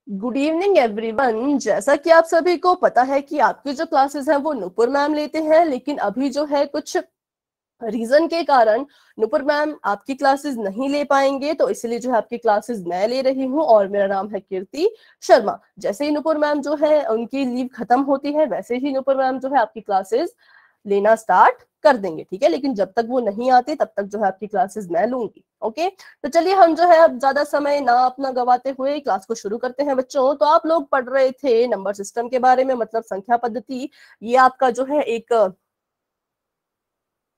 Good evening everyone. जैसा कि आप सभी को पता है कि आपकी जो क्लासेस हैं वो नुपुर मैम लेते हैं, लेकिन अभी जो है कुछ रीजन के कारण नुपुर मैम आपकी क्लासेस नहीं ले पाएंगे, तो इसलिए जो है आपकी क्लासेस मैं ले रही हूँ और मेरा नाम है कीर्ति शर्मा। जैसे ही नुपुर मैम जो है उनकी लीव खत्म होती है, वैसे ही नुपुर मैम जो है आपकी क्लासेस लेना स्टार्ट कर देंगे, ठीक है। लेकिन जब तक वो नहीं आते तब तक जो है आपकी क्लासेस मैं लूंगी। ओके, तो चलिए हम जो है अब ज्यादा समय ना अपना गवाते हुए क्लास को शुरू करते हैं। बच्चों, तो आप लोग पढ़ रहे थे नंबर सिस्टम के बारे में, मतलब संख्या पद्धति। ये आपका जो है एक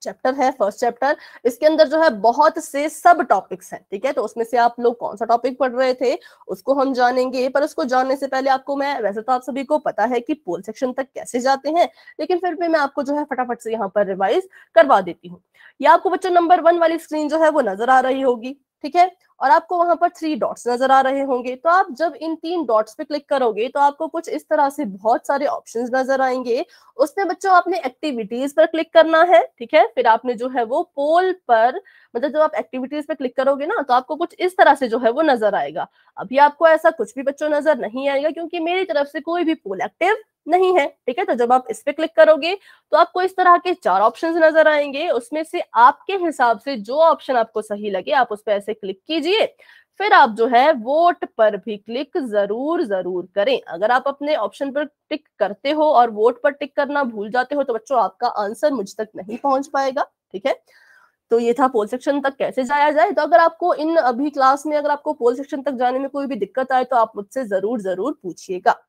चैप्टर है, फर्स्ट चैप्टर। इसके अंदर जो है बहुत से सब टॉपिक्स हैं, ठीक है। तो उसमें से आप लोग कौन सा टॉपिक पढ़ रहे थे उसको हम जानेंगे, पर उसको जानने से पहले आपको मैं, वैसे तो आप सभी को पता है कि पोल सेक्शन तक कैसे जाते हैं, लेकिन फिर भी मैं आपको जो है फटाफट से यहाँ पर रिवाइज करवा देती हूँ। ये आपको बच्चों नंबर 1 वाली स्क्रीन जो है वो नजर आ रही होगी, ठीक है। और आपको वहां पर 3 डॉट्स नजर आ रहे होंगे। तो आप जब इन 3 डॉट्स पे क्लिक करोगे तो आपको कुछ इस तरह से बहुत सारे ऑप्शंस नजर आएंगे। उसमें बच्चों आपने एक्टिविटीज पर क्लिक करना है, ठीक है। फिर आपने जो है वो पोल पर, मतलब जब आप एक्टिविटीज पे क्लिक करोगे ना, तो आपको कुछ इस तरह से जो है वो नजर आएगा। अभी आपको ऐसा कुछ भी बच्चों नजर नहीं आएगा, क्योंकि मेरी तरफ से कोई भी पोल एक्टिव नहीं है, ठीक है। तो जब आप इस पे क्लिक करोगे तो आपको इस तरह के 4 ऑप्शंस नजर आएंगे। उसमें से आपके हिसाब से जो ऑप्शन आपको सही लगे आप उस पर ऐसे क्लिक कीजिए। फिर आप जो है वोट पर भी क्लिक जरूर जरूर करें। अगर आप अपने ऑप्शन पर टिक करते हो और वोट पर टिक करना भूल जाते हो तो बच्चों आपका आंसर मुझ तक नहीं पहुंच पाएगा, ठीक है। तो ये था पोल सेक्शन तक कैसे जाया जाए। तो अगर आपको इन अभी क्लास में अगर आपको पोल सेक्शन तक जाने में कोई भी दिक्कत आए तो आप मुझसे जरूर जरूर पूछिएगा।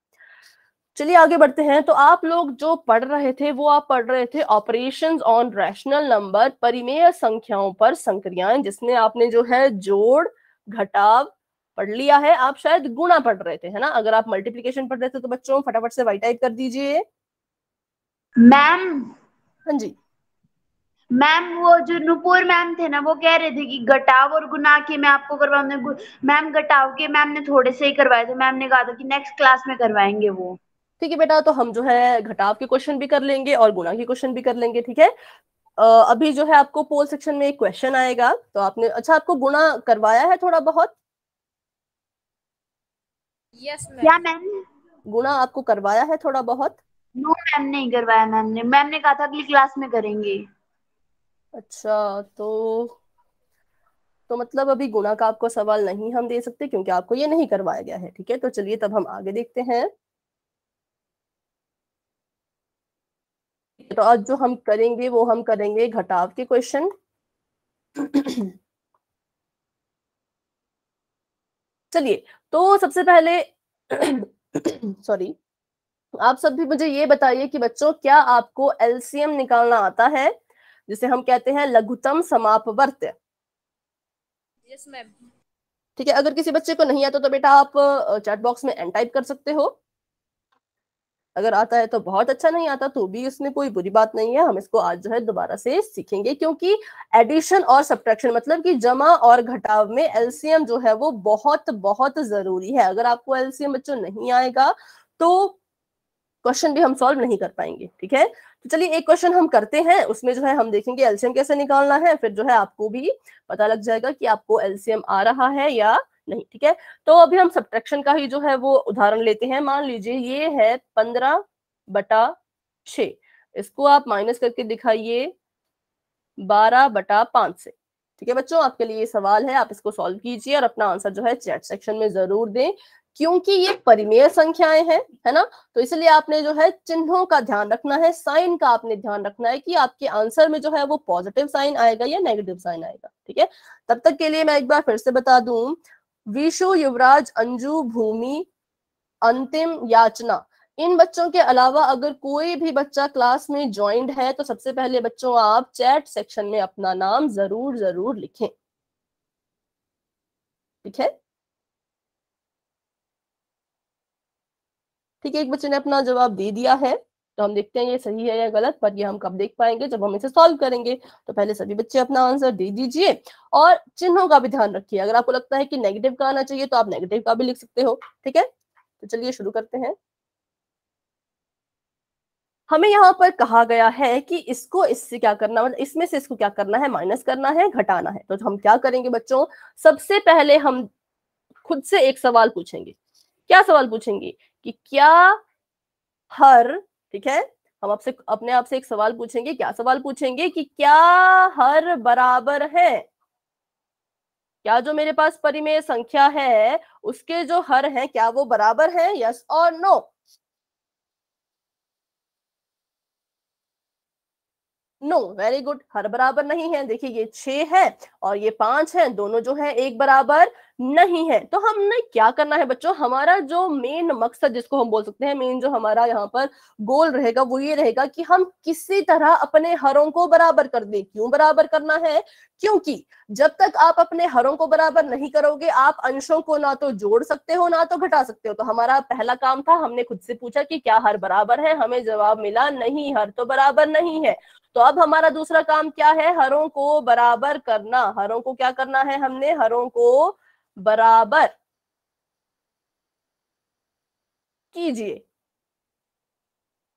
चलिए आगे बढ़ते हैं। तो आप लोग जो पढ़ रहे थे वो आप पढ़ रहे थे ऑपरेशंस ऑन रैशनल नंबर, परिमेय संख्याओं पर संक्रियाएं, जिसमें आपने जो है जोड़ घटाव पढ़ लिया है। आप शायद गुणा पढ़ रहे थे, है ना। अगर आप मल्टीप्लिकेशन पढ़ रहे थे तो बच्चों फटाफट से वाई टाइप कर दीजिए। मैम हाँ जी। मैम वो जो नुपुर मैम थे ना, वो कह रहे थे कि घटाव और गुना के मैं आपको करवाऊंगा। मैम घटाव के मैम ने थोड़े से ही करवाए थे, मैम ने कहा था कि नेक्स्ट क्लास में करवाएंगे वो। ठीक है बेटा, तो हम जो है घटाव के क्वेश्चन भी कर लेंगे और गुणा के क्वेश्चन भी कर लेंगे, ठीक है। अभी जो है आपको पोल सेक्शन में एक क्वेश्चन आएगा, तो आपने, अच्छा आपको गुणा करवाया है थोड़ा बहुत? यस क्या मैम। मैम? गुणा आपको करवाया है थोड़ा बहुत? नो मैम, नहीं करवाया। मैम ने कहा था अगली क्लास में करेंगे। अच्छा, तो मतलब अभी गुणा का आपको सवाल नहीं हम दे सकते, क्योंकि आपको ये नहीं करवाया गया है, ठीक है। तो चलिए तब हम आगे देखते हैं। तो आज जो हम करेंगे वो हम करेंगे घटाव के क्वेश्चन। चलिए, तो सबसे पहले सॉरी, आप सब भी मुझे ये बताइए कि बच्चों क्या आपको एलसीएम निकालना आता है, जिसे हम कहते हैं लघुत्तम समापवर्त्य? Yes ma'am. ठीक है, अगर किसी बच्चे को नहीं आता तो बेटा आप चैट बॉक्स में एन टाइप कर सकते हो। अगर आता है तो बहुत अच्छा, नहीं आता तो भी उसमें कोई बुरी बात नहीं है। हम इसको आज जो है दोबारा से सीखेंगे, क्योंकि एडिशन और सब्ट्रैक्शन मतलब कि जमा और घटाव में एलसीएम जो है वो बहुत बहुत जरूरी है। अगर आपको एलसीएम बच्चों नहीं आएगा तो क्वेश्चन भी हम सॉल्व नहीं कर पाएंगे, ठीक है। तो चलिए एक क्वेश्चन हम करते हैं, उसमें जो है हम देखेंगे एलसीएम कैसे निकालना है, फिर जो है आपको भी पता लग जाएगा कि आपको एलसीएम आ रहा है या नहीं, ठीक है। तो अभी हम सब्ट्रैक्शन का ही जो है वो उदाहरण लेते हैं। मान लीजिए ये है 15/6, इसको आप माइनस करके दिखाइए 12/5 से, ठीक है। बच्चों आपके लिए ये सवाल है, आप इसको सॉल्व कीजिए और अपना आंसर जो है चैट सेक्शन में जरूर दें, क्योंकि ये परिमेय संख्याएं हैं, है ना। तो इसलिए आपने जो है चिन्हों का ध्यान रखना है, साइन का आपने ध्यान रखना है कि आपके आंसर में जो है वो पॉजिटिव साइन आएगा या नेगेटिव साइन आएगा, ठीक है। तब तक के लिए मैं एक बार फिर से बता दूं, विशु, युवराज, अंजू, भूमि, अंतिम, याचना, इन बच्चों के अलावा अगर कोई भी बच्चा क्लास में ज्वाइंट है तो सबसे पहले बच्चों आप चैट सेक्शन में अपना नाम जरूर जरूर लिखें, ठीक है। ठीक है, एक बच्चे ने अपना जवाब दे दिया है, तो हम देखते हैं ये सही है या गलत, पर ये हम कब देख पाएंगे, जब हम इसे सॉल्व करेंगे। तो पहले सभी बच्चे अपना आंसर दे दीजिए और चिन्हों का भी ध्यान रखिए। अगर आपको लगता है कि नेगेटिव का आना चाहिए तो आप नेगेटिव का भी लिख सकते हो, ठीक है। तो चलिए शुरू करते हैं। हमें यहाँ पर कहा गया है कि इसको इससे क्या करना, मतलब इसमें से इसको क्या करना है, माइनस करना है, घटाना है। तो हम क्या करेंगे बच्चों, सबसे पहले हम खुद से एक सवाल पूछेंगे, क्या सवाल पूछेंगी कि क्या हर, ठीक है, हम आपसे अपने आप से एक सवाल पूछेंगे। क्या सवाल पूछेंगे कि क्या हर बराबर है? क्या जो मेरे पास परिमेय संख्या है उसके जो हर हैं क्या वो बराबर हैं? यस और नो? नो, वेरी गुड, हर बराबर नहीं है। देखिए ये 6 है और ये 5 है, दोनों जो है एक बराबर नहीं है। तो हमने क्या करना है बच्चों, हमारा जो मेन मकसद जिसको हम बोल सकते हैं, मेन जो हमारा यहाँ पर गोल रहेगा वो ये रहेगा कि हम किसी तरह अपने हरों को बराबर कर दें। क्यों बराबर करना है? क्योंकि जब तक आप अपने हरों को बराबर नहीं करोगे आप अंशों को ना तो जोड़ सकते हो ना तो घटा सकते हो। तो हमारा पहला काम था, हमने खुद से पूछा कि क्या हर बराबर है, हमें जवाब मिला नहीं, हर तो बराबर नहीं है। तो अब हमारा दूसरा काम क्या है? हरों को बराबर करना। हरों को क्या करना है? हमने हरों को बराबर कीजिए।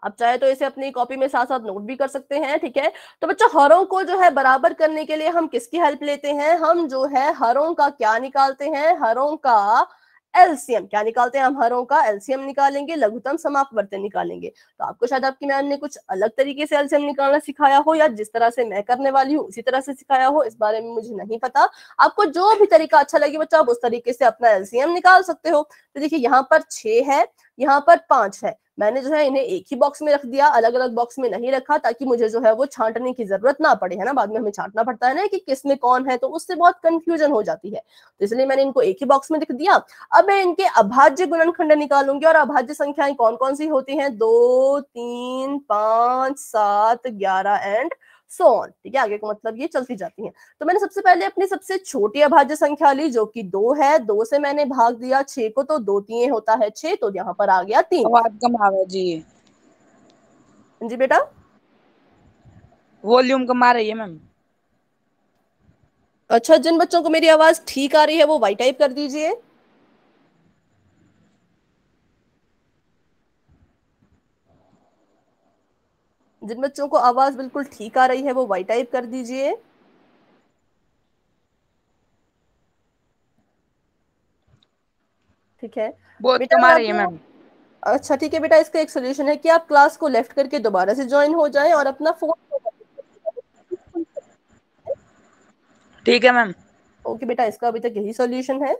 आप चाहे तो इसे अपनी कॉपी में साथ साथ नोट भी कर सकते हैं, ठीक है। तो बच्चों हरों को जो है बराबर करने के लिए हम किसकी हेल्प लेते हैं? हम जो है हरों का क्या निकालते हैं? हरों का एलसीएम। क्या निकालते हैं हम? हरों का एलसीएम निकालेंगे, लघुत्तम समापवर्ती निकालेंगे। तो आपको शायद आपकी मैम ने कुछ अलग तरीके से एलसीएम निकालना सिखाया हो, या जिस तरह से मैं करने वाली हूँ उसी तरह से सिखाया हो, इस बारे में मुझे नहीं पता। आपको जो भी तरीका अच्छा लगे बच्चा आप उस तरीके से अपना एलसीएम निकाल सकते हो। तो देखिए यहाँ पर 6 है, यहाँ पर 5 है। मैंने जो है इन्हें एक ही बॉक्स में रख दिया, अलग अलग बॉक्स में नहीं रखा, ताकि मुझे जो है वो छांटने की जरूरत ना पड़े, है ना। बाद में हमें छांटना पड़ता है ना कि किस में कौन है, तो उससे बहुत कंफ्यूजन हो जाती है। तो इसलिए मैंने इनको एक ही बॉक्स में लिख दिया। अब मैं इनके अभाज्य गुणनखंड निकालूंगी, और अभाज्य संख्याएं कौन कौन सी होती हैं? 2, 3, 5, 7, 11 एंड सो ऑन, ठीक है। आगे का मतलब ये चलती जाती हैं। तो मैंने सबसे पहले अपनी सबसे छोटी अभाज्य संख्या ली जो कि 2 है। 2 से मैंने भाग दिया 6 को, तो 2 3 होता है 6, तो यहाँ पर आ गया 3। आवाज कम आवे जी। जी बेटा, वॉल्यूम कम आ रही है मैम। अच्छा, जिन बच्चों को मेरी आवाज ठीक आ रही है वो वाई टाइप कर दीजिए। जिन बच्चों को आवाज बिल्कुल ठीक आ रही है वो वाई टाइप कर दीजिए। ठीक है बहुत बेटा, कम आ अब रही है मैम। अच्छा ठीक है बेटा, इसका एक सोल्यूशन है कि आप क्लास को लेफ्ट करके दोबारा से ज्वाइन हो जाएं और अपना फोन। ठीक है मैम। ओके बेटा, इसका अभी तक यही सोल्यूशन है।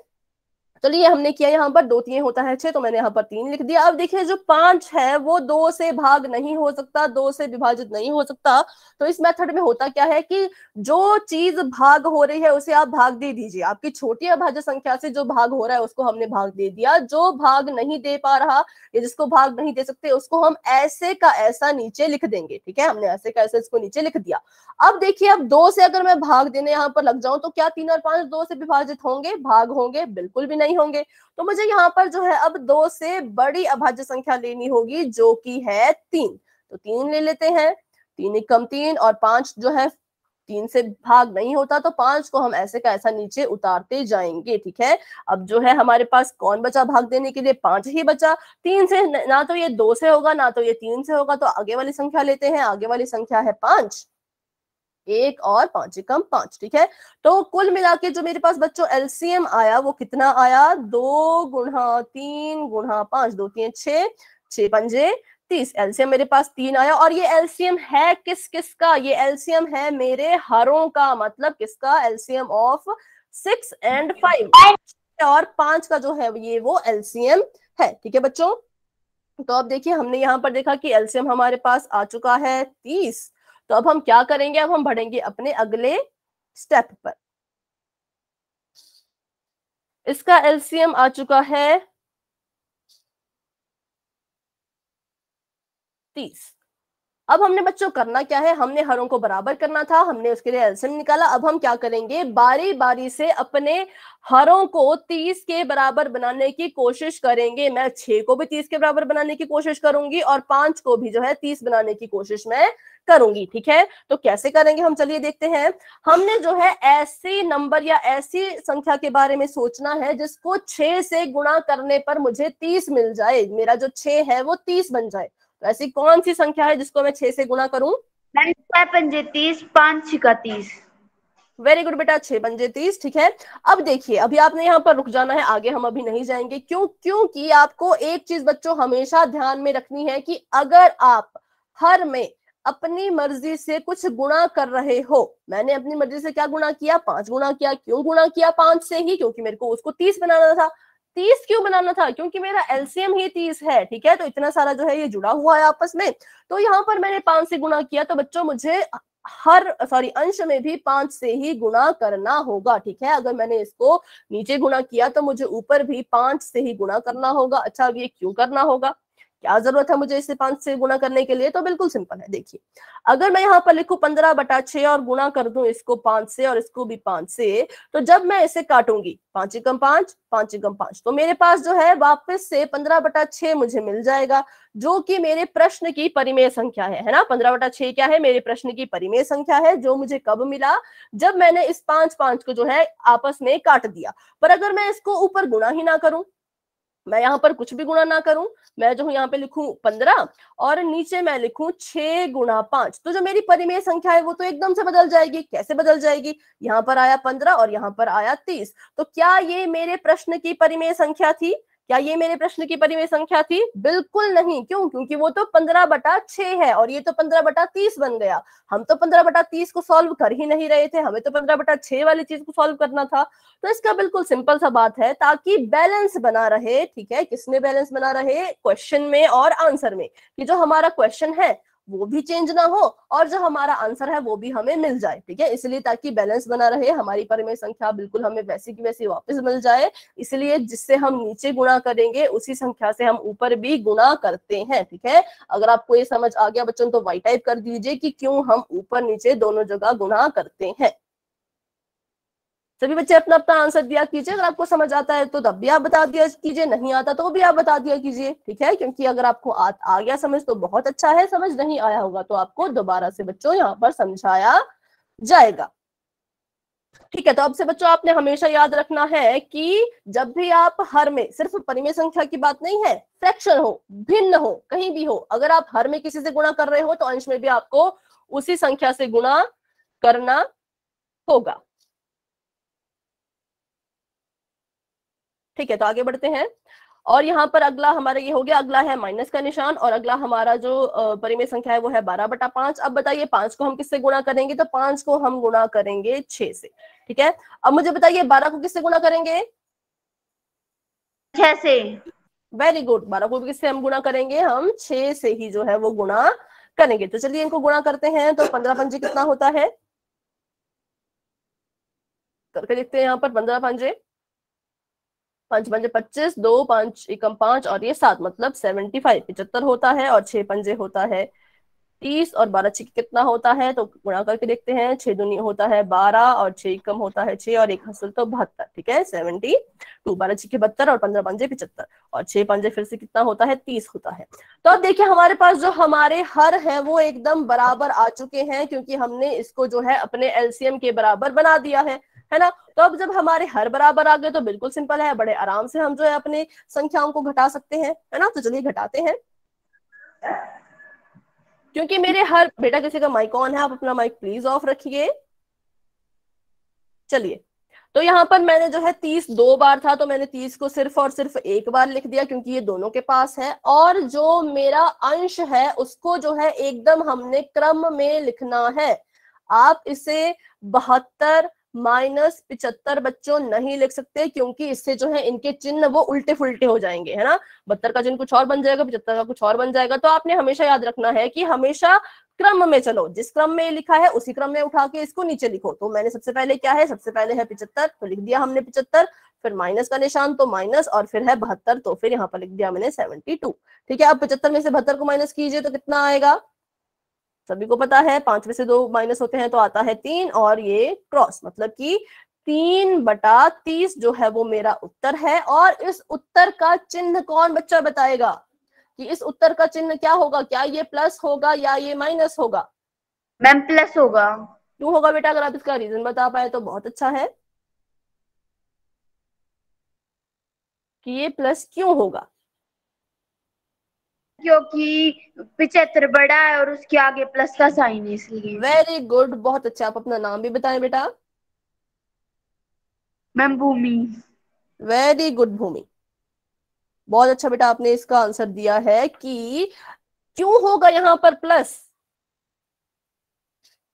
चलिए हमने किया, यहाँ पर 2 3 होता है 6, तो मैंने यहाँ पर 3 लिख दिया। अब देखिए जो 5 है वो 2 से भाग नहीं हो सकता, 2 से विभाजित नहीं हो सकता। तो इस मेथड में होता क्या है कि जो चीज भाग हो रही है उसे आप भाग दे दीजिए। आपकी छोटी अभाज्य संख्या से जो भाग हो रहा है उसको हमने भाग दे दिया। जो भाग नहीं दे पा रहा या जिसको भाग नहीं दे सकते उसको हम ऐसे का ऐसा नीचे लिख देंगे, ठीक है। हमने ऐसे का ऐसा इसको नीचे लिख दिया। अब देखिए, अब 2 से अगर मैं भाग देने यहाँ पर लग जाऊं तो क्या 3 और 5 2 से विभाजित होंगे? भाग होंगे? बिल्कुल भी नहीं होंगे। तो मुझे यहाँ पर जो है अब 2 से बड़ी अभाज्य संख्या लेनी होगी जो कि है 3। तो 3 ले लेते हैं। 3 एकम 3, और 5 जो है 3 से भाग नहीं होता, तो 5 को हम ऐसे का ऐसा नीचे उतारते जाएंगे, ठीक है। अब जो है हमारे पास कौन बचा भाग देने के लिए? 5 ही बचा। 3 से ना तो ये 2 से होगा ना तो ये 3 से होगा, तो आगे वाली संख्या लेते हैं। आगे वाली संख्या है 5। 1 और 5 एकम 5, ठीक है। तो कुल मिला के जो मेरे पास बच्चों एलसीएम आया वो कितना आया? 2 गुणा 3 गुणा 5, 2 3 6, 6 पंजे 30। एलसीएम मेरे पास 3 आया। और ये एलसीएम है किस किस का? ये एलसीएम है मेरे हरों का। मतलब किसका? एलसीएम ऑफ 6 एंड 5 और 5 का जो है ये वो एलसीएम है, ठीक है बच्चों। तो अब देखिए हमने यहाँ पर देखा कि एलसीएम हमारे पास आ चुका है 30। तो अब हम क्या करेंगे? अब हम बढ़ेंगे अपने अगले स्टेप पर। इसका एलसीएम आ चुका है 30। अब हमने बच्चों करना क्या है? हमने हरों को बराबर करना था, हमने उसके लिए एलसीएम निकाला। अब हम क्या करेंगे? बारी बारी से अपने हरों को 30 के बराबर बनाने की कोशिश करेंगे। मैं 6 को भी 30 के बराबर बनाने की कोशिश करूंगी और 5 को भी जो है 30 बनाने की कोशिश मैं करूंगी, ठीक है। तो कैसे करेंगे हम? चलिए देखते हैं। हमने जो है ऐसी नंबर या ऐसी संख्या के बारे में सोचना है जिसको 6 से गुणा करने पर मुझे 30 मिल जाए। मेरा जो 6 है वो 30 बन जाए। तो ऐसी कौन सी संख्या है जिसको मैं 6 से गुणा करूं? मैम 6 पंजे 30, 5 6 30। वेरी गुड बेटा, 6 पंजे 30, ठीक है। अब देखिए, अभी आपने यहाँ पर रुक जाना है, आगे हम अभी नहीं जाएंगे। क्योंकि आपको एक चीज बच्चों हमेशा ध्यान में रखनी है कि अगर आप हर में अपनी मर्जी से कुछ गुणा कर रहे हो, मैंने अपनी मर्जी से क्या गुणा किया, 5 गुणा किया। क्यों गुणा किया 5 से ही? क्योंकि मेरे को उसको 30 बनाना था। 30 क्यों बनाना था? क्योंकि मेरा एलसीएम ही 30 है, ठीक है। तो इतना सारा जो है ये जुड़ा हुआ है आपस में, तो यहाँ पर मैंने 5 से गुणा किया, तो बच्चों मुझे अंश में भी 5 से ही गुणा करना होगा, ठीक है। अगर मैंने इसको नीचे गुणा किया तो मुझे ऊपर भी 5 से ही गुणा करना होगा। अच्छा, अब ये क्यों करना होगा, क्या जरूरत है मुझे इसे 5 से गुणा करने के लिए? तो बिल्कुल सिंपल है। देखिए, अगर मैं यहाँ पर लिखूं 15/6 और गुणा कर दूं इसको 5 से और इसको भी 5 से, तो जब मैं इसे काटूंगी 5 एकम 5, 5 एकम 5, तो मेरे पास जो है वापस से 15/6 मुझे मिल जाएगा, जो कि मेरे प्रश्न की परिमेय संख्या है ना। 15/6 क्या है? मेरे प्रश्न की परिमेय संख्या है, जो मुझे कब मिला, जब मैंने इस 5 को जो है आपस में काट दिया। पर अगर मैं इसको ऊपर गुणा ही ना करूं, मैं यहाँ पर कुछ भी गुणा ना करूं, मैं जो यहाँ पे लिखूं 15 और नीचे मैं लिखूं 6 × 5, तो जो मेरी परिमेय संख्या है वो तो एकदम से बदल जाएगी। कैसे बदल जाएगी? यहाँ पर आया 15 और यहाँ पर आया 30, तो क्या ये मेरे प्रश्न की परिमेय संख्या थी? क्या ये मेरे प्रश्न की परिमेय संख्या थी? बिल्कुल नहीं। क्यों? क्योंकि वो तो 15/6 है और ये तो 15/30 बन गया। हम तो 15/30 को सॉल्व कर ही नहीं रहे थे, हमें तो 15/6 वाली चीज को सॉल्व करना था। तो इसका बिल्कुल सिंपल सा बात है, ताकि बैलेंस बना रहे, ठीक है। किसमें बैलेंस बना रहे? क्वेश्चन में और आंसर में, कि जो हमारा क्वेश्चन है वो भी चेंज ना हो और जो हमारा आंसर है वो भी हमें मिल जाए, ठीक है। इसलिए ताकि बैलेंस बना रहे, हमारी परिमेय संख्या बिल्कुल हमें वैसी की वैसी वापस मिल जाए, इसलिए जिससे हम नीचे गुणा करेंगे उसी संख्या से हम ऊपर भी गुणा करते हैं, ठीक है। अगर आपको ये समझ आ गया बच्चों तो वाई टाइप कर दीजिए कि क्यों हम ऊपर नीचे दोनों जगह गुणा करते हैं। सभी बच्चे अपना अपना आंसर दिया कीजिए, अगर आपको समझ आता है तो तब भी आप बता दिया कीजिए, नहीं आता तो भी आप बता दिया कीजिए, ठीक है। क्योंकि अगर आपको आ गया समझ तो बहुत अच्छा है, समझ नहीं आया होगा तो आपको दोबारा से बच्चों यहाँ पर समझाया जाएगा, ठीक है। तो अब से बच्चों आपने हमेशा याद रखना है कि जब भी आप हर में, सिर्फ परिमेय संख्या की बात नहीं है, फ्रैक्शन हो, भिन्न हो, कहीं भी हो, अगर आप हर में किसी से गुणा कर रहे हो तो अंश में भी आपको उसी संख्या से गुणा करना होगा, ठीक है। तो आगे बढ़ते हैं, और यहाँ पर अगला हमारा ये हो गया, अगला है माइनस का निशान, और अगला हमारा जो परिमेय संख्या है वो है 12/5। अब बताइए 5 को हम किससे गुणा करेंगे? तो 5 को हम गुणा करेंगे 6 से, ठीक है। अब मुझे बताइए 12 को किससे गुणा करेंगे? 6 से। वेरी गुड, 12 को किससे हम गुणा करेंगे? हम 6 से ही जो है वो गुणा करेंगे। तो चलिए इनको गुणा करते हैं, तो 15 पंजे कितना होता है करके देखते हैं। यहाँ पर 15 पंजे, 5 पंजे 25, 2 5 एकम 5 और ये 7, मतलब 75 75 होता है, और 6 पंजे होता है 30, और 12 छिक कितना होता है? तो गुणा करके देखते हैं। 6 दूनी होता है 12 और 6 एकम होता है 6 और 1 हसल तो 72, ठीक है। 72, 12 छिके 72 और 15 पंजे 75 और 6 पंजे फिर से कितना होता है? 30 होता है। तो अब देखिए हमारे पास जो हमारे हर है वो एकदम बराबर आ चुके हैं, क्योंकि हमने इसको जो है अपने एलसीएम के बराबर बना दिया है ना। तो अब जब हमारे हर बराबर आ गए तो बिल्कुल सिंपल है, बड़े आराम से हम जो है अपने संख्याओं को घटा सकते हैं, है ना। तो चलिए घटाते हैं, क्योंकि मेरे हर, बेटा किसी का माइक ऑन है, आप अपना माइक प्लीज ऑफ रखिए। चलिए, तो यहाँ पर मैंने जो है 30 2 बार था, तो मैंने 30 को सिर्फ और सिर्फ एक बार लिख दिया, क्योंकि ये दोनों के पास है। और जो मेरा अंश है उसको जो है एकदम हमने क्रम में लिखना है। आप इसे 72 माइनस 75 बच्चों नहीं लिख सकते, क्योंकि इससे जो है इनके चिन्ह वो उल्टे फुल्टे हो जाएंगे, है ना। 72 का चिन्ह कुछ और बन जाएगा, 75 का कुछ और बन जाएगा। तो आपने हमेशा याद रखना है कि हमेशा क्रम में चलो, जिस क्रम में लिखा है उसी क्रम में उठा के इसको नीचे लिखो। तो मैंने सबसे पहले क्या है, सबसे पहले है 75, तो लिख दिया हमने 75, फिर माइनस का निशान तो माइनस, और फिर है 72, तो फिर यहाँ पर लिख दिया मैंने 72, ठीक है। अब 75 में से 72 को माइनस कीजिए तो कितना आएगा? सभी को पता है 5 में से 2 माइनस होते हैं तो आता है 3, और ये क्रॉस, मतलब कि 3/30 जो है वो मेरा उत्तर है। और इस उत्तर का चिन्ह कौन बच्चा बताएगा कि इस उत्तर का चिन्ह क्या होगा? क्या ये प्लस होगा या ये माइनस होगा? मैम प्लस होगा। क्यों होगा बेटा? अगर आप इसका रीजन बता पाए तो बहुत अच्छा है, कि ये प्लस क्यों होगा? क्योंकि 75 बड़ा है और उसके आगे प्लस का साइन है, इसलिए। वेरी गुड, बहुत अच्छा। आप अपना नाम भी बताएं बेटा। मैम भूमि। वेरी गुड भूमि, बहुत अच्छा बेटा, आपने इसका आंसर दिया है कि क्यों होगा यहाँ पर प्लस।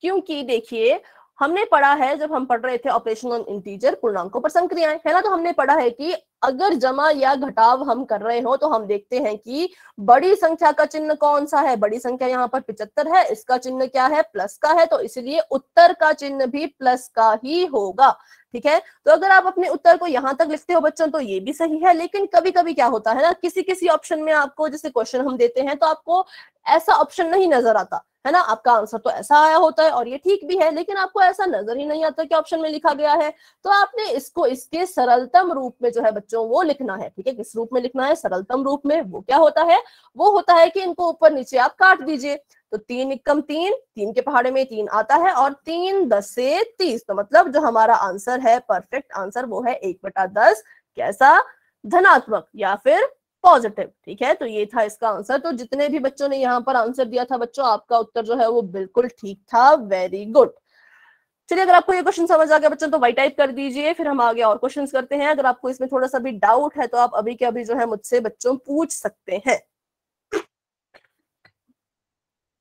क्योंकि देखिए, हमने पढ़ा है जब हम पढ़ रहे थे ऑपरेशन ऑन इंटीजर, पूर्णांकों पर संक्रियाएं, है ना, तो हमने पढ़ा है कि अगर जमा या घटाव हम कर रहे हो तो हम देखते हैं कि बड़ी संख्या का चिन्ह कौन सा है। बड़ी संख्या यहाँ पर 75 है, इसका चिन्ह क्या है, प्लस का है, तो इसलिए उत्तर का चिन्ह भी प्लस का ही होगा। ठीक है, तो अगर आप अपने उत्तर को यहां तक लिखते हो बच्चों तो ये भी सही है, लेकिन कभी कभी क्या होता है ना, किसी किसी ऑप्शन में आपको, जैसे क्वेश्चन हम देते हैं तो आपको ऐसा ऑप्शन नहीं नजर आता है ना, आपका आंसर तो ऐसा आया होता है और ये ठीक भी है, लेकिन आपको ऐसा नजर ही नहीं आता कि ऑप्शन में लिखा गया है, तो आपने इसको इसके सरलतम रूप में जो है बच्चों वो लिखना है। ठीक है, किस रूप में लिखना है, सरलतम रूप में। वो क्या होता है, वो होता है कि इनको ऊपर नीचे आप काट दीजिए, तो 3 एकम 3, 3 के पहाड़े में 3 आता है, और 3 10 से 30, तो मतलब जो हमारा आंसर है, परफेक्ट आंसर, वो है 1/10। कैसा, धनात्मक या फिर पॉजिटिव। ठीक है, तो ये था इसका आंसर। तो जितने भी बच्चों ने यहाँ पर आंसर दिया था बच्चों, आपका उत्तर जो है वो बिल्कुल ठीक था, वेरी गुड। चलिए, अगर आपको ये क्वेश्चन समझ आ गया बच्चों तो वाइट टाइप कर दीजिए, फिर हम आगे और क्वेश्चंस करते हैं। अगर आपको इसमें थोड़ा सा भी डाउट है तो आप अभी के अभी जो है मुझसे बच्चों पूछ सकते हैं।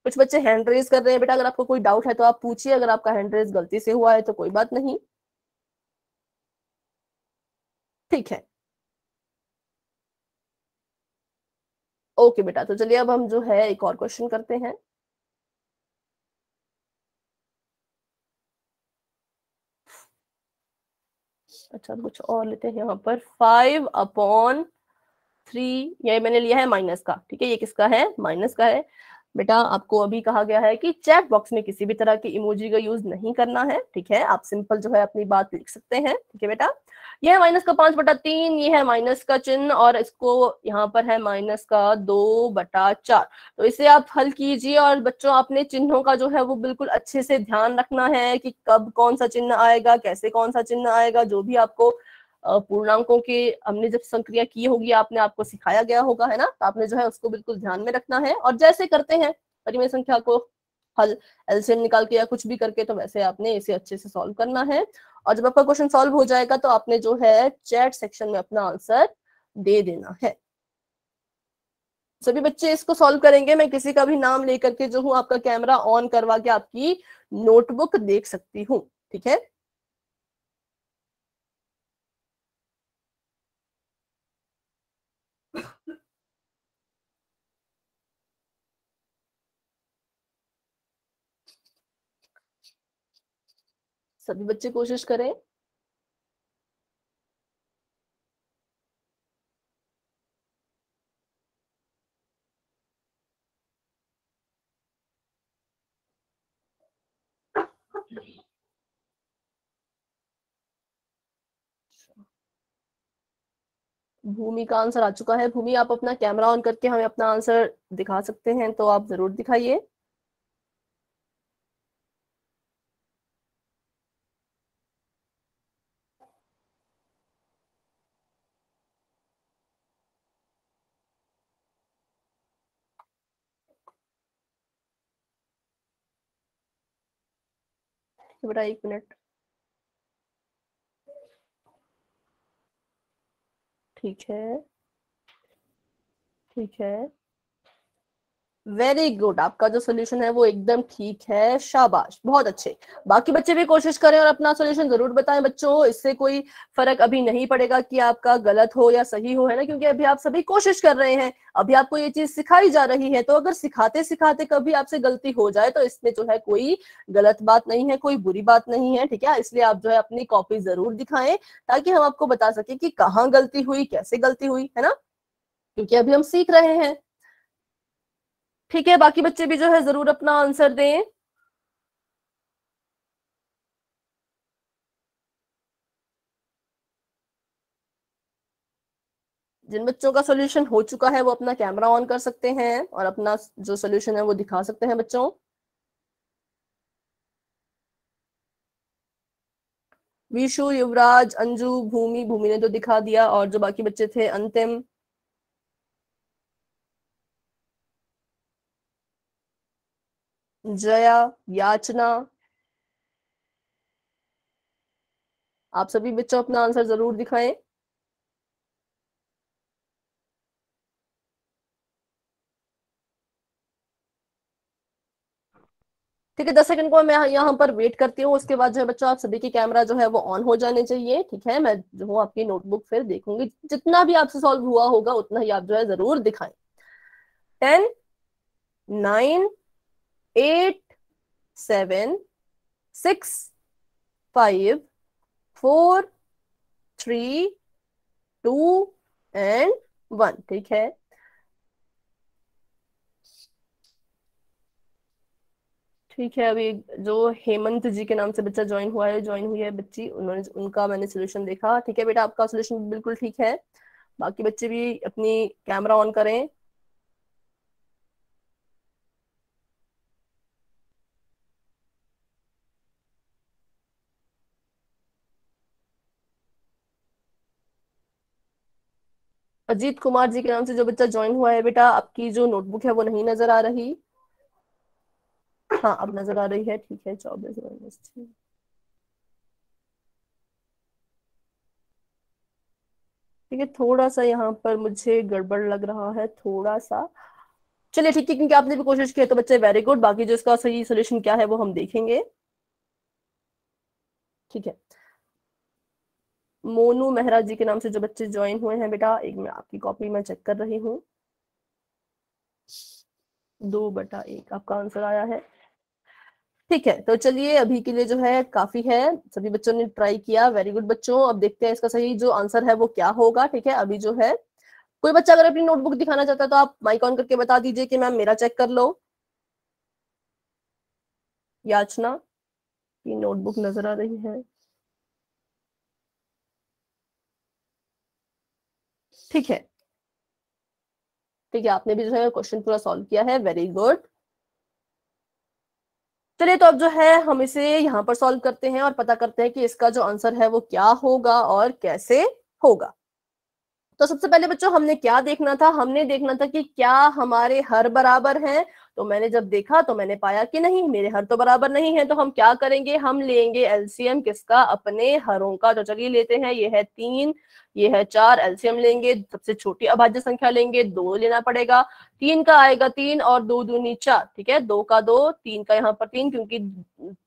कुछ बच्चे हैंड रेज कर रहे हैं, बेटा अगर आपको कोई डाउट है तो आप पूछिए, अगर आपका हैंड रेज गलती से हुआ है तो कोई बात नहीं। ठीक है, ओके बेटा, तो चलिए अब हम जो है एक और क्वेश्चन करते हैं। अच्छा, कुछ और लेते हैं यहाँ पर। 5/3, ये मैंने लिया है माइनस का। ठीक है, ये किसका है, माइनस का है। बेटा आपको अभी कहा गया है कि चैट बॉक्स में किसी भी तरह की इमोजी का यूज नहीं करना है। ठीक है, आप सिंपल जो है अपनी बात लिख सकते हैं। ठीक है बेटा, ये है माइनस का 5/3, ये है माइनस का चिन्ह, और इसको यहाँ पर है माइनस का 2/4। तो इसे आप हल कीजिए, और बच्चों अपने चिन्हों का जो है वो बिल्कुल अच्छे से ध्यान रखना है कि कब कौन सा चिन्ह आएगा, कैसे कौन सा चिन्ह आएगा। जो भी आपको पूर्णांकों के हमने जब संक्रिया की होगी, आपने आपको सिखाया गया होगा, है ना, तो आपने जो है उसको बिल्कुल ध्यान में रखना है। और जैसे करते हैं परिमेय संख्या को हल, एलसीएम निकाल के या कुछ भी करके, तो वैसे आपने इसे अच्छे से सॉल्व करना है। और जब आपका क्वेश्चन सॉल्व हो जाएगा तो आपने जो है चैट सेक्शन में अपना आंसर दे देना है। सभी बच्चे इसको सॉल्व करेंगे। मैं किसी का भी नाम लेकर के जो हूँ आपका कैमरा ऑन करवा के आपकी नोटबुक देख सकती हूँ। ठीक है, सभी बच्चे कोशिश करें। भूमि का आंसर आ चुका है। भूमि, आप अपना कैमरा ऑन करके हमें अपना आंसर दिखा सकते हैं तो आप जरूर दिखाइए। बेटा 1 मिनट। ठीक है, ठीक है, वेरी गुड, आपका जो सोल्यूशन है वो एकदम ठीक है, शाबाश, बहुत अच्छे। बाकी बच्चे भी कोशिश करें और अपना सोल्यूशन जरूर बताएं बच्चों। इससे कोई फर्क अभी नहीं पड़ेगा कि आपका गलत हो या सही हो, है ना, क्योंकि अभी आप सभी कोशिश कर रहे हैं, अभी आपको ये चीज सिखाई जा रही है। तो अगर सिखाते सिखाते कभी आपसे गलती हो जाए तो इसमें जो है कोई गलत बात नहीं है, कोई बुरी बात नहीं है। ठीक है, इसलिए आप जो है अपनी कॉपी जरूर दिखाएं ताकि हम आपको बता सके कि कहाँ गलती हुई, कैसे गलती हुई, है ना, क्योंकि अभी हम सीख रहे हैं। ठीक है, बाकी बच्चे भी जो है जरूर अपना आंसर दें। जिन बच्चों का सॉल्यूशन हो चुका है वो अपना कैमरा ऑन कर सकते हैं और अपना जो सॉल्यूशन है वो दिखा सकते हैं बच्चों। विशु, युवराज, अंजू, भूमि, भूमि ने तो दिखा दिया, और जो बाकी बच्चे थे अंतिम, जया, याचना, आप सभी बच्चों अपना आंसर जरूर दिखाएं। ठीक है, 10 सेकंड को मैं यहाँ पर वेट करती हूँ। उसके बाद जो है बच्चों आप सभी की कैमरा जो है वो ऑन हो जाने चाहिए। ठीक है, मैं जो हूँ आपकी नोटबुक फिर देखूंगी, जितना भी आपसे सॉल्व हुआ होगा उतना ही आप जो है जरूर दिखाएं। 10, 9, 8, 7, 6, 5, 4, 3, 2 एंड 1। ठीक है, ठीक है। अभी जो हेमंत जी के नाम से बच्चा ज्वाइन हुई है बच्ची, उन्होंने उनका मैंने सोल्यूशन देखा। ठीक है बेटा, आपका सोल्यूशन बिल्कुल ठीक है। बाकी बच्चे भी अपनी कैमरा ऑन करें। अजीत कुमार जी के नाम से जो बच्चा ज्वाइन हुआ है बेटा, आपकी जो नोटबुक है वो नहीं नजर आ रही। हाँ, अब नजर आ रही है। ठीक है, 24 ठीक है। थोड़ा सा यहाँ पर मुझे गड़बड़ लग रहा है, थोड़ा सा। चलिए ठीक है, क्योंकि आपने भी कोशिश की है तो बच्चे वेरी गुड। बाकी जो इसका सही सोल्यूशन क्या है वो हम देखेंगे। ठीक है, मोनू मेहरा जी के नाम से जो बच्चे ज्वाइन हुए हैं बेटा, एक मैं आपकी कॉपी में चेक कर रही हूँ। 2/1 आपका आंसर आया है। ठीक है, तो चलिए अभी के लिए जो है काफी है। सभी बच्चों ने ट्राई किया, वेरी गुड बच्चों। अब देखते हैं इसका सही जो आंसर है वो क्या होगा। ठीक है, अभी जो है कोई बच्चा अगर अपनी नोटबुक दिखाना चाहता है तो आप माइक ऑन करके बता दीजिए कि मैम मेरा चेक कर लो। याचना की नोटबुक नजर आ रही है। ठीक है, ठीक है, आपने भी जो है क्वेश्चन पूरा सॉल्व किया है, वेरी गुड। चलिए, तो अब जो है हम इसे यहाँ पर सॉल्व करते हैं और पता करते हैं कि इसका जो आंसर है वो क्या होगा और कैसे होगा। तो सबसे पहले बच्चों हमने क्या देखना था, हमने देखना था कि क्या हमारे हर बराबर हैं। तो मैंने जब देखा तो मैंने पाया कि नहीं, मेरे हर तो बराबर नहीं है। तो हम क्या करेंगे, हम लेंगे एलसीएम किसका, अपने हरों का। तो चलिए लेते हैं, ये है 3, ये है 4, एलसीएम लेंगे, सबसे छोटी अभाज्य संख्या लेंगे, 2 लेना पड़ेगा। 3 का आएगा 3 और 2 दूनी 4। ठीक है, 2 का 2, 3 का यहाँ पर 3, क्योंकि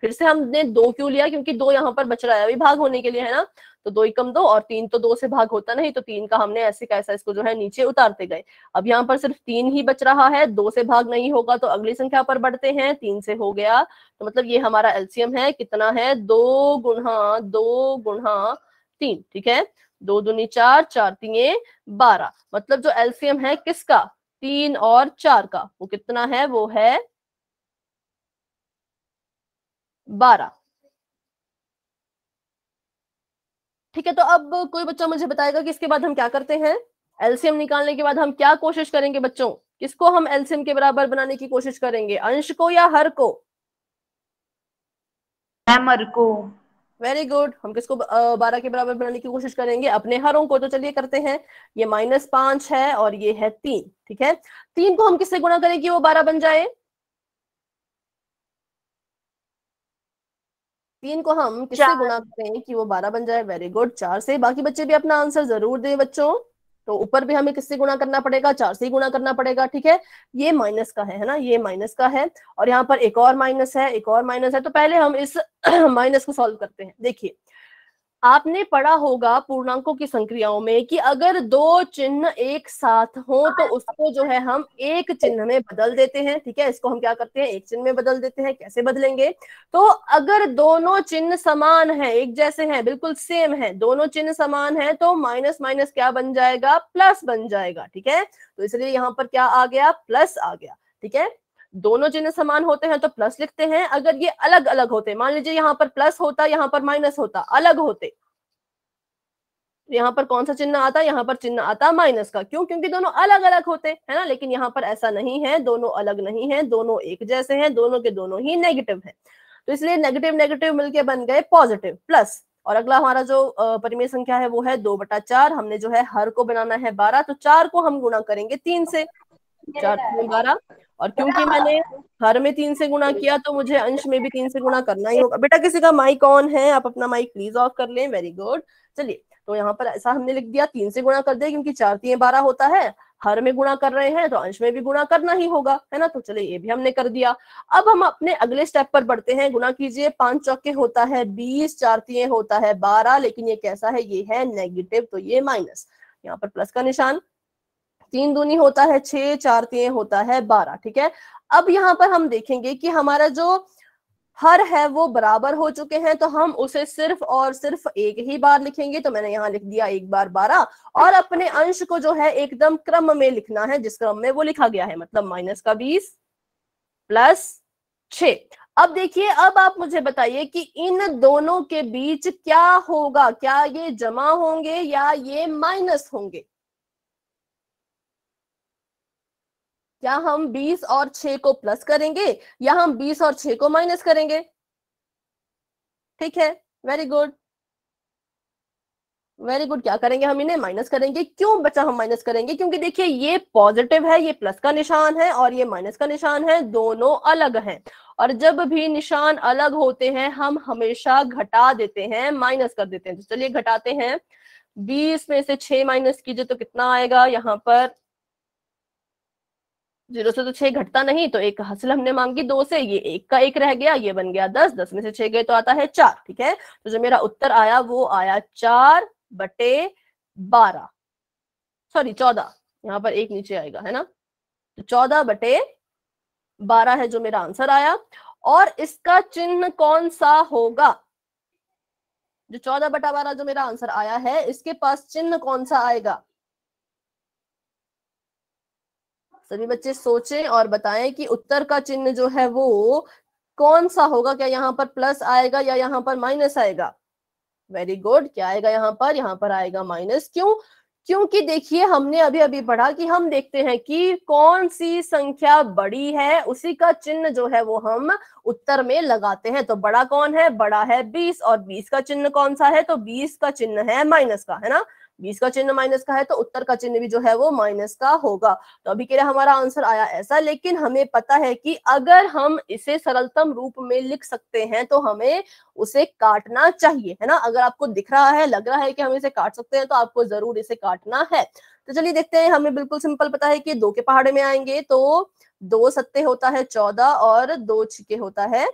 फिर से हमने 2 क्यों लिया, क्योंकि 2 यहाँ पर बच रहा है अभी भाग होने के लिए, है ना। तो 2 एकम 2 और 3 तो 2 से भाग होता नहीं, तो 3 का हमने ऐसे कैसा इसको जो है नीचे उतारते गए। अब यहाँ पर सिर्फ 3 ही बच रहा है, 2 से भाग नहीं होगा, तो अगली संख्या पर बढ़ते हैं। 3 से हो गया, तो मतलब ये हमारा एलसीएम है, कितना है, 2 गुणा 3। ठीक है, 2 दूनी 4, 4 तीन 12। मतलब जो एलसीएम है किसका, 3 और 4 का, वो कितना है, वो है 12। ठीक है, तो अब कोई बच्चा मुझे बताएगा कि इसके बाद हम क्या करते हैं। एलसीएम निकालने के बाद हम क्या कोशिश करेंगे बच्चों, किसको हम एलसीएम के बराबर बनाने की कोशिश करेंगे, अंश को या हर को। हर को। वेरी गुड, हम किसको 12 के बराबर बनाने की कोशिश करेंगे, अपने हरों को। तो चलिए करते हैं, ये -5 है और ये है 3। ठीक है, 3 को हम किससे गुणा करें कि वो 12 बन जाए, 3 को हम किससे गुणा करें कि वो 12 बन जाए, वेरी गुड, 4 से। बाकी बच्चे भी अपना आंसर जरूर दें बच्चों। तो ऊपर भी हमें किससे गुणा करना पड़ेगा, 4 से ही गुणा करना पड़ेगा। ठीक है, ये माइनस का है ना, ये माइनस का है, और यहाँ पर एक और माइनस है, एक और माइनस है। तो पहले हम इस माइनस को सॉल्व करते हैं। देखिए, आपने पढ़ा होगा पूर्णांकों की संक्रियाओं में कि अगर 2 चिन्ह एक साथ हो तो उसको जो है हम एक चिन्ह में बदल देते हैं। ठीक है, इसको हम क्या करते हैं, एक चिन्ह में बदल देते हैं। कैसे बदलेंगे, तो अगर दोनों चिन्ह समान है, एक जैसे हैं, बिल्कुल सेम है, दोनों चिन्ह समान है, तो माइनस माइनस क्या बन जाएगा, प्लस बन जाएगा। ठीक है, तो इसलिए यहाँ पर क्या आ गया, प्लस आ गया। ठीक है, दोनों चिन्ह समान होते हैं तो प्लस लिखते हैं। अगर ये अलग अलग होते, मान लीजिए यहाँ पर प्लस होता, यहाँ पर माइनस होता, अलग होते, यहाँ पर कौन सा चिन्ह आता, यहाँ पर चिन्ह आता माइनस का। क्यों, क्योंकि दोनों अलग अलग होते हैं ना। लेकिन यहाँ पर ऐसा नहीं है, दोनों अलग नहीं है, दोनों एक जैसे हैं, दोनों के दोनों ही नेगेटिव है। तो इसलिए नेगेटिव नेगेटिव मिलके बन गए पॉजिटिव, प्लस। और अगला हमारा जो परिमेय संख्या है वो है 2/4। हमने जो है हर को बनाना है 12, तो 4 को हम गुणा करेंगे 3 से। 4 3 12, और क्योंकि मैंने हर में 3 से गुणा किया तो मुझे अंश में भी 3 से गुणा करना ही होगा। बेटा किसी का माइक ऑन है? आप अपना माइक प्लीज ऑफ कर लें। Very good. चलिए, तो यहाँ पर ऐसा हमने लिख दिया, 3 से गुणा कर दिया, क्योंकि 4 3 12 होता है, हर में गुणा कर रहे हैं तो अंश में भी गुणा करना ही होगा, है ना। तो चलिए ये भी हमने कर दिया। अब हम अपने अगले स्टेप पर बढ़ते हैं। गुणा कीजिए, 5 चौके होता है 20, 4 तिये होता है 12, लेकिन ये कैसा है? ये है नेगेटिव, तो ये माइनस, यहाँ पर प्लस का निशान। 3 दूनी होता है 6, 4 तिये होता है 12, ठीक है। अब यहाँ पर हम देखेंगे कि हमारा जो हर है वो बराबर हो चुके हैं, तो हम उसे सिर्फ और सिर्फ एक ही बार लिखेंगे। तो मैंने यहाँ लिख दिया एक बार 12, और अपने अंश को जो है एकदम क्रम में लिखना है, जिस क्रम में वो लिखा गया है, मतलब माइनस का 20 प्लस 6। अब देखिए, अब आप मुझे बताइए कि इन दोनों के बीच क्या होगा? क्या ये जमा होंगे या ये माइनस होंगे? क्या हम 20 और 6 को प्लस करेंगे या हम 20 और 6 को माइनस करेंगे? ठीक है, वेरी गुड, वेरी गुड। क्या करेंगे? हम इन्हें माइनस करेंगे। क्यों बच्चा हम माइनस करेंगे? क्योंकि देखिए ये पॉजिटिव है, ये प्लस का निशान है, और ये माइनस का निशान है, दोनों अलग हैं। और जब भी निशान अलग होते हैं हम हमेशा घटा देते हैं, माइनस कर देते हैं। तो चलिए घटाते हैं। 20 में से 6 माइनस कीजिए तो कितना आएगा? यहाँ पर 0 से तो 6 घटता नहीं, तो एक हासिल हमने मांगी 2 से, ये 1 का 1 रह गया, ये बन गया 10, 10 में से 6 गए तो आता है 4, ठीक है। तो जो मेरा उत्तर आया वो आया 4/12, सॉरी 14, यहाँ पर 1 नीचे आएगा, है ना। तो 14/12 है जो मेरा आंसर आया। और इसका चिन्ह कौन सा होगा? जो 14/12 जो मेरा आंसर आया है, इसके पास चिन्ह कौन सा आएगा? सभी बच्चे सोचें और बताएं कि उत्तर का चिन्ह जो है वो कौन सा होगा। क्या यहाँ पर प्लस आएगा या यहाँ पर माइनस आएगा? Very good. क्या आएगा यहाँ पर? यहाँ पर आएगा माइनस। क्यों? क्योंकि देखिए हमने अभी अभी पढ़ा कि हम देखते हैं कि कौन सी संख्या बड़ी है, उसी का चिन्ह जो है वो हम उत्तर में लगाते हैं। तो बड़ा कौन है? बड़ा है 20, और 20 का चिन्ह कौन सा है? तो 20 का चिन्ह है माइनस का, है ना। 20 का चिन्ह माइनस का है तो उत्तर का चिन्ह भी जो है वो माइनस का होगा। तो अभी के लिए हमारा आंसर आया ऐसा, लेकिन हमें पता है कि अगर हम इसे सरलतम रूप में लिख सकते हैं तो हमें उसे काटना चाहिए, है ना। अगर आपको दिख रहा है, लग रहा है कि हम इसे काट सकते हैं, तो आपको जरूर इसे काटना है। तो चलिए देखते हैं। हमें बिल्कुल सिंपल पता है कि 2 के पहाड़े में आएंगे तो 2 सत्ते होता है 14 और 2 छिके होता है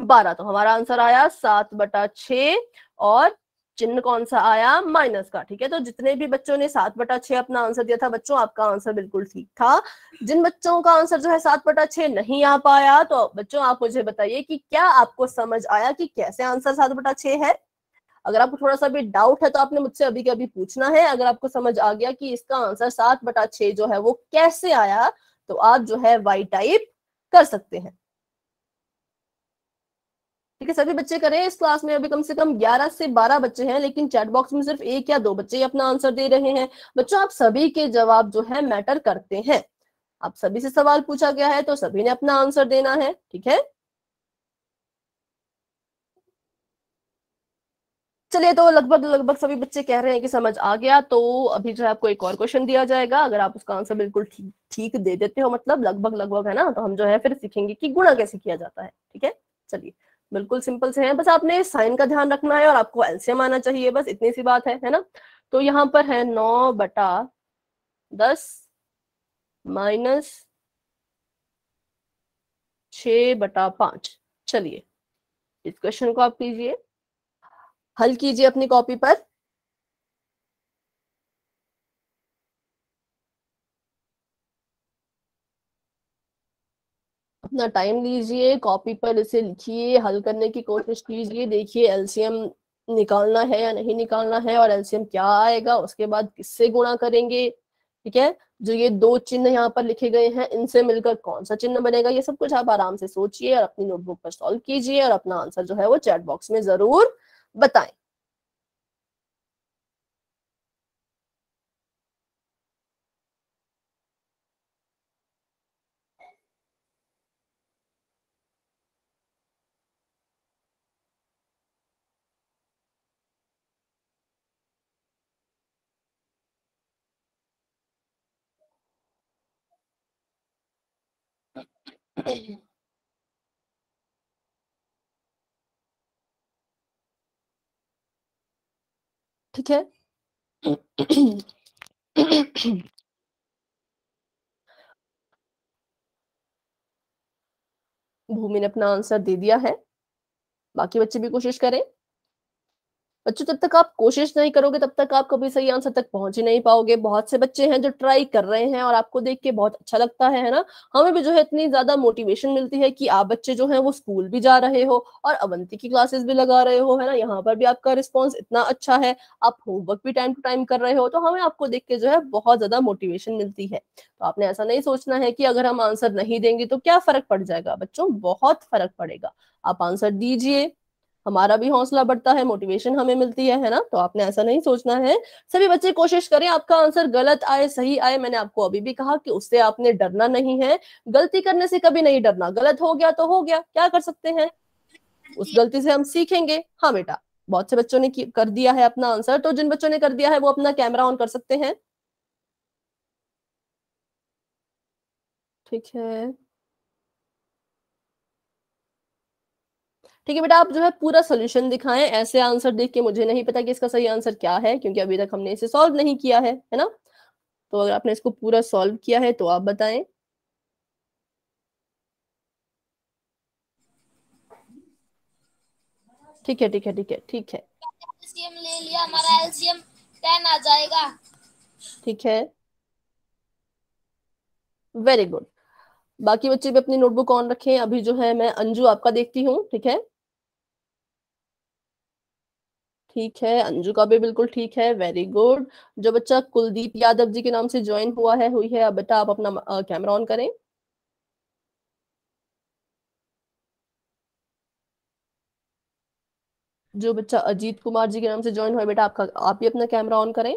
12। तो हमारा आंसर आया 7/6, और चिन्ह कौन सा आया? माइनस का, ठीक है। तो जितने भी बच्चों ने 7/6 अपना आंसर दिया था बच्चों, आपका आंसर बिल्कुल ठीक था। जिन बच्चों का आंसर जो है 7/6 नहीं आ पाया, तो बच्चों आप मुझे बताइए कि क्या आपको समझ आया कि कैसे आंसर 7/6 है। अगर आपको थोड़ा सा भी डाउट है तो आपने मुझसे अभी के अभी पूछना है। अगर आपको समझ आ गया कि इसका आंसर 7/6 जो है वो कैसे आया, तो आप जो है वाई टाइप कर सकते हैं। ठीक है, सभी बच्चे करें। इस क्लास में अभी कम से कम 11 से 12 बच्चे हैं, लेकिन चैट बॉक्स में सिर्फ 1 या 2 बच्चे ही अपना आंसर दे रहे हैं। बच्चों आप सभी के जवाब जो है मैटर करते हैं। आप सभी से सवाल पूछा गया है तो सभी ने अपना आंसर देना है, ठीक है। चलिए, तो लगभग लगभग सभी बच्चे कह रहे हैं कि समझ आ गया। तो अभी जो है आपको एक और क्वेश्चन दिया जाएगा। अगर आप उसका आंसर बिल्कुल ठीक ठीक दे देते हो, मतलब लगभग लगभग, है ना, तो हम जो है फिर सीखेंगे कि गुणा कैसे किया जाता है, ठीक है। चलिए, बिल्कुल सिंपल से है, बस आपने साइन का ध्यान रखना है और आपको एलसीएम आना चाहिए, बस इतनी सी बात है ना। तो यहाँ पर है 9/10 माइनस 6/5। चलिए, इस क्वेश्चन को आप कीजिए, हल कीजिए अपनी कॉपी पर। अपना टाइम लीजिए, कॉपी पर इसे लिखिए, हल करने की कोशिश कीजिए। देखिए एलसीएम निकालना है या नहीं निकालना है, और एलसीएम क्या आएगा, उसके बाद किससे गुणा करेंगे, ठीक है। जो ये 2 चिन्ह यहाँ पर लिखे गए हैं, इनसे मिलकर कौन सा चिन्ह बनेगा, ये सब कुछ आप आराम से सोचिए और अपनी नोटबुक पर सॉल्व कीजिए, और अपना आंसर जो है वो चैट बॉक्स में जरूर बताएं। ठीक है। भूमि ने अपना आंसर दे दिया है, बाकी बच्चे भी कोशिश करें। बच्चों जब तक आप कोशिश नहीं करोगे तब तक आप कभी सही आंसर तक पहुंच ही नहीं पाओगे। बहुत से बच्चे हैं जो ट्राई कर रहे हैं और आपको देख के बहुत अच्छा लगता है ना। हमें भी जो है इतनी ज्यादा मोटिवेशन मिलती है कि आप बच्चे जो है वो स्कूल भी जा रहे हो और अवंती की क्लासेस भी लगा रहे हो, है ना। यहाँ पर भी आपका रिस्पॉन्स इतना अच्छा है, आप होमवर्क भी टाइम टू टाइम कर रहे हो, तो हमें आपको देख के जो है बहुत ज्यादा मोटिवेशन मिलती है। तो आपने ऐसा नहीं सोचना है कि अगर हम आंसर नहीं देंगे तो क्या फर्क पड़ जाएगा। बच्चों बहुत फर्क पड़ेगा, आप आंसर दीजिए, हमारा भी हौसला बढ़ता है, मोटिवेशन हमें मिलती है ना। तो आपने ऐसा नहीं सोचना है। सभी बच्चे कोशिश करें, आपका आंसर गलत आए सही आए, मैंने आपको अभी भी कहा कि उससे आपने डरना नहीं है। गलती करने से कभी नहीं डरना, गलत हो गया तो हो गया, क्या कर सकते हैं, उस गलती से हम सीखेंगे। हाँ बेटा, बहुत से बच्चों ने कर दिया है अपना आंसर, तो जिन बच्चों ने कर दिया है वो अपना कैमरा ऑन कर सकते हैं। ठीक है, ठीक है बेटा, आप जो है पूरा सोल्यूशन दिखाएं। ऐसे आंसर देख के मुझे नहीं पता कि इसका सही आंसर क्या है, क्योंकि अभी तक हमने इसे सॉल्व नहीं किया है ना। तो अगर आपने इसको पूरा सॉल्व किया है तो आप बताएं। ठीक है, ठीक है, ठीक है, ठीक है, एलसीएम ले लिया, हमारा एलसीएम 10 आ जाएगा। ठीक है, वेरी गुड। बाकी बच्चे भी अपनी नोटबुक ऑन रखें। अभी जो है मैं अंजू आपका देखती हूँ। ठीक है, ठीक है, अंजू का भी बिल्कुल ठीक है, वेरी गुड। जो बच्चा कुलदीप यादव जी के नाम से ज्वाइन हुआ है हुई है, अब बेटा आप अपना कैमरा ऑन करें। जो बच्चा अजीत कुमार जी के नाम से ज्वाइन हुआ है, बेटा आपका आप भी अपना कैमरा ऑन करें।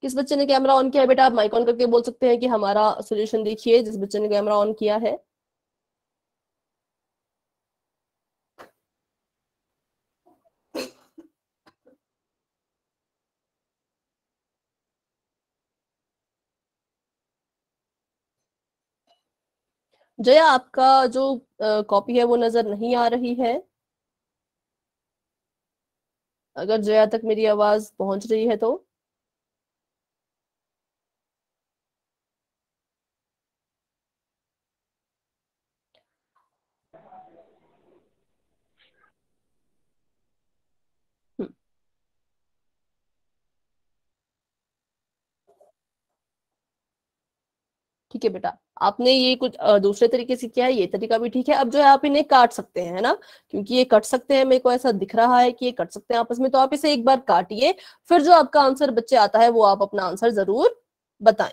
किस बच्चे ने कैमरा ऑन किया है बेटा, आप माइक ऑन करके बोल सकते हैं कि हमारा सोल्यूशन देखिए, जिस बच्चे ने कैमरा ऑन किया है। जया, आपका जो कॉपी है वो नजर नहीं आ रही है। अगर जया तक मेरी आवाज पहुंच रही है तो। हम्म, ठीक है बेटा, आपने ये कुछ दूसरे तरीके से किया है, ये तरीका भी ठीक है। अब जो है आप इन्हें काट सकते हैं, है ना, क्योंकि ये कट सकते हैं, मेरे को ऐसा दिख रहा है कि ये कट सकते हैं आपस में, तो आप इसे एक बार काटिए, फिर जो आपका आंसर बच्चे आता है वो आप अपना आंसर जरूर बताएं।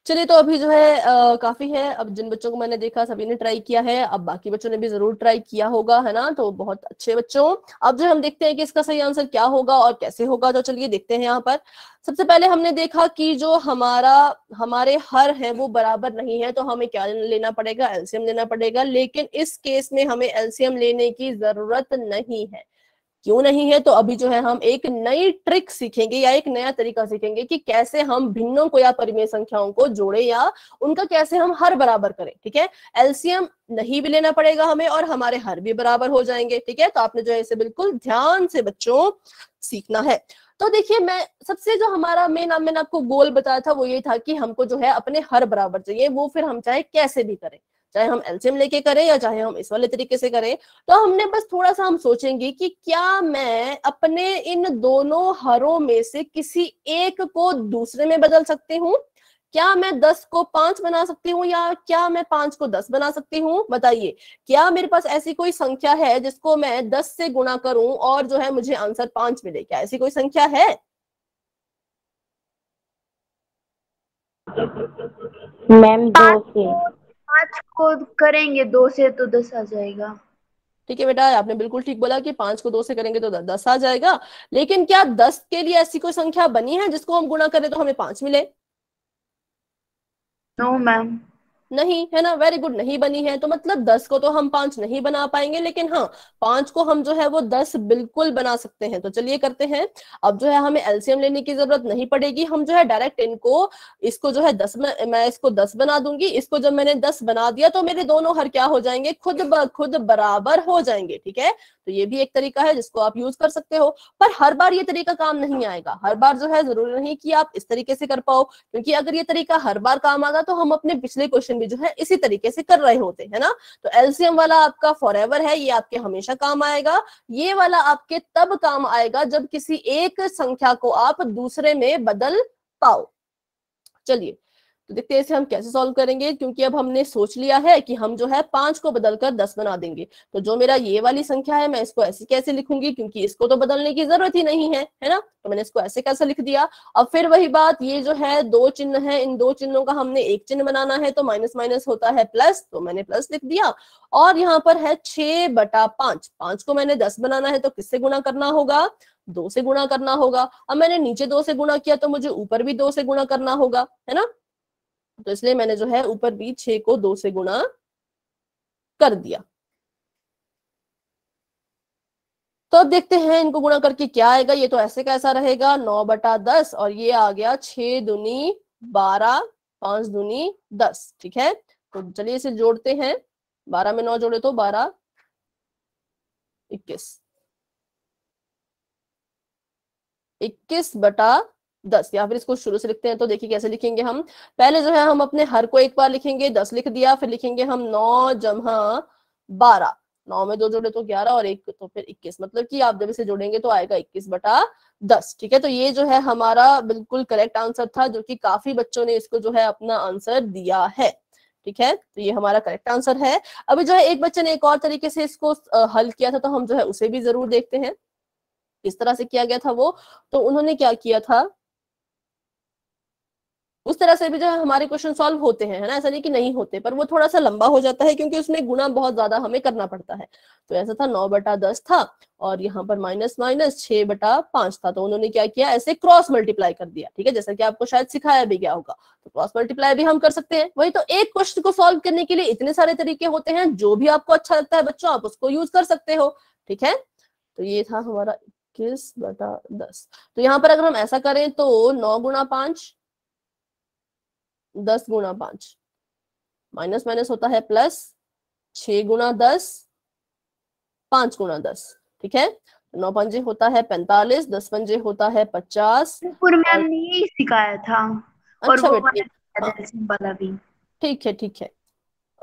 चलिए, तो अभी जो है काफी है। अब जिन बच्चों को मैंने देखा सभी ने ट्राई किया है, अब बाकी बच्चों ने भी जरूर ट्राई किया होगा, है ना। तो बहुत अच्छे बच्चों, अब जो हम देखते हैं कि इसका सही आंसर क्या होगा और कैसे होगा। तो चलिए देखते हैं। यहाँ पर सबसे पहले हमने देखा कि जो हमारे हर है वो बराबर नहीं है, तो हमें क्या लेना पड़ेगा, एलसीएम लेना पड़ेगा। लेकिन इस केस में हमें एलसीएम लेने की जरूरत नहीं है। क्यों नहीं है, तो अभी जो है हम एक नई ट्रिक सीखेंगे या एक नया तरीका सीखेंगे कि कैसे हम भिन्नों को या परिमेय संख्याओं को जोड़े या उनका कैसे हम हर बराबर करें। ठीक है, एलसीएम नहीं भी लेना पड़ेगा हमें और हमारे हर भी बराबर हो जाएंगे। ठीक है, तो आपने जो है इसे बिल्कुल ध्यान से बच्चों सीखना है। तो देखिए, मैं सबसे जो हमारा मैंने आपको गोल बताया था वो ये था कि हमको जो है अपने हर बराबर चाहिए, वो फिर हम चाहे कैसे भी करें, चाहे हम एलसीएम लेके करें या चाहे हम इस वाले तरीके से करें। तो हमने बस थोड़ा सा हम सोचेंगे कि क्या मैं अपने इन दोनों हरों में से किसी एक को दूसरे में बदल सकती हूँ। क्या मैं 10 को 5 बना सकती हूँ या क्या मैं 5 को 10 बना सकती हूँ, बताइए। क्या मेरे पास ऐसी कोई संख्या है जिसको मैं 10 से गुणा करूं और जो है मुझे आंसर 5 मिले, क्या ऐसी कोई संख्या है। मैम दो पाँच से। को 5 को करेंगे 2 से तो 10 आ जाएगा। ठीक है बेटा, आपने बिल्कुल ठीक बोला कि 5 को 2 से करेंगे तो 10 आ जाएगा। लेकिन क्या 10 के लिए ऐसी कोई संख्या बनी है जिसको हम गुणा करें तो हमें 5 मिले? No ma'am. नहीं, है ना, वेरी गुड, नहीं बनी है। तो मतलब 10 को तो हम 5 नहीं बना पाएंगे, लेकिन हाँ 5 को हम जो है वो 10 बिल्कुल बना सकते हैं। तो चलिए करते हैं। अब जो है हमें एलसीएम लेने की जरूरत नहीं पड़ेगी, हम जो है डायरेक्ट इनको, इसको जो है 10 में मैं इसको 10 बना दूंगी। इसको जब मैंने 10 बना दिया तो मेरे दोनों हर क्या हो जाएंगे, खुद ब खुद बराबर हो जाएंगे। ठीक है, तो ये भी एक तरीका है जिसको आप यूज कर सकते हो। पर हर बार ये तरीका काम नहीं आएगा, हर बार जो है जरूरी नहीं कि आप इस तरीके से कर पाओ, क्योंकि अगर ये तरीका हर बार काम आगा तो हम अपने पिछले क्वेश्चन भी जो है इसी तरीके से कर रहे होते हैं ना। तो एलसीएम वाला आपका फॉरएवर है, ये आपके हमेशा काम आएगा। ये वाला आपके तब काम आएगा जब किसी एक संख्या को आप दूसरे में बदल पाओ। चलिए तो देखते हैं इसे हम कैसे सॉल्व करेंगे, क्योंकि अब हमने सोच लिया है कि हम जो है 5 को बदलकर 10 बना देंगे। तो जो मेरा ये वाली संख्या है मैं इसको ऐसे कैसे लिखूंगी, क्योंकि इसको तो बदलने की जरूरत ही नहीं है ना। तो मैंने इसको ऐसे कैसे लिख दिया। अब फिर वही बात, ये जो है 2 चिन्ह है, इन 2 चिन्हों का हमने एक चिन्ह बनाना है, तो माइनस माइनस होता है प्लस, तो मैंने प्लस लिख दिया। और यहाँ पर है 6/5, 5 को मैंने 10 बनाना है तो किससे गुणा करना होगा, 2 से गुणा करना होगा। अब मैंने नीचे 2 से गुणा किया तो मुझे ऊपर भी 2 से गुणा करना होगा, है ना। तो इसलिए मैंने जो है ऊपर भी 6 को 2 से गुणा कर दिया। तो अब देखते हैं इनको गुणा करके क्या आएगा। ये तो ऐसे कैसा रहेगा, 9/10, और ये आ गया 6 दूनी 12, 5 दूनी 10। ठीक है, तो चलिए इसे जोड़ते हैं। 12 में 9 जोड़े तो 12, 21, 21/10, या फिर इसको शुरू से लिखते हैं। तो देखिए कैसे लिखेंगे हम। पहले जो है हम अपने हर को एक बार लिखेंगे, 10 लिख दिया, फिर लिखेंगे हम 9 जमा 12, 9 में 2 जोड़े तो 11 और 1 तो फिर 21, मतलब कि आप जब इसे जोड़ेंगे तो आएगा 21/10। ठीक है, तो ये जो है हमारा बिल्कुल करेक्ट आंसर था, जो कि काफी बच्चों ने इसको जो है अपना आंसर दिया है। ठीक है, तो ये हमारा करेक्ट आंसर है। अभी जो है एक बच्चे ने एक और तरीके से इसको हल किया था, तो हम जो है उसे भी जरूर देखते हैं किस तरह से किया गया था वो। तो उन्होंने क्या किया था, उस तरह से भी जो है हमारे क्वेश्चन सॉल्व होते हैं, है ना, ऐसा नहीं कि नहीं होते, पर वो थोड़ा सा लंबा हो जाता है क्योंकि उसमें गुणा बहुत ज्यादा हमें करना पड़ता है। तो ऐसा था 9/10 था, और यहाँ पर माइनस माइनस 6/5 था। तो उन्होंने क्या किया, ऐसे क्रॉस मल्टीप्लाई कर दिया। ठीक है, जैसा कि आपको शायद सिखाया भी गया होगा। तो क्रॉस मल्टीप्लाई भी हम कर सकते हैं। वही तो, एक क्वेश्चन को सॉल्व करने के लिए इतने सारे तरीके होते हैं, जो भी आपको अच्छा लगता है बच्चों आप उसको यूज कर सकते हो। ठीक है, तो ये था हमारा 21/10। तो यहाँ पर अगर हम ऐसा करें तो 9 गुणा 5, 10 गुणा 5, माइनस माइनस होता है प्लस, 6 गुणा 10, 5 गुणा 10। ठीक है, 9 पंजे होता है 45, 10 पंजे होता है 50। पूर्व मैम ने यही सिखाया था, और अच्छा वो बेटा, वाला भी। ठीक है ठीक है।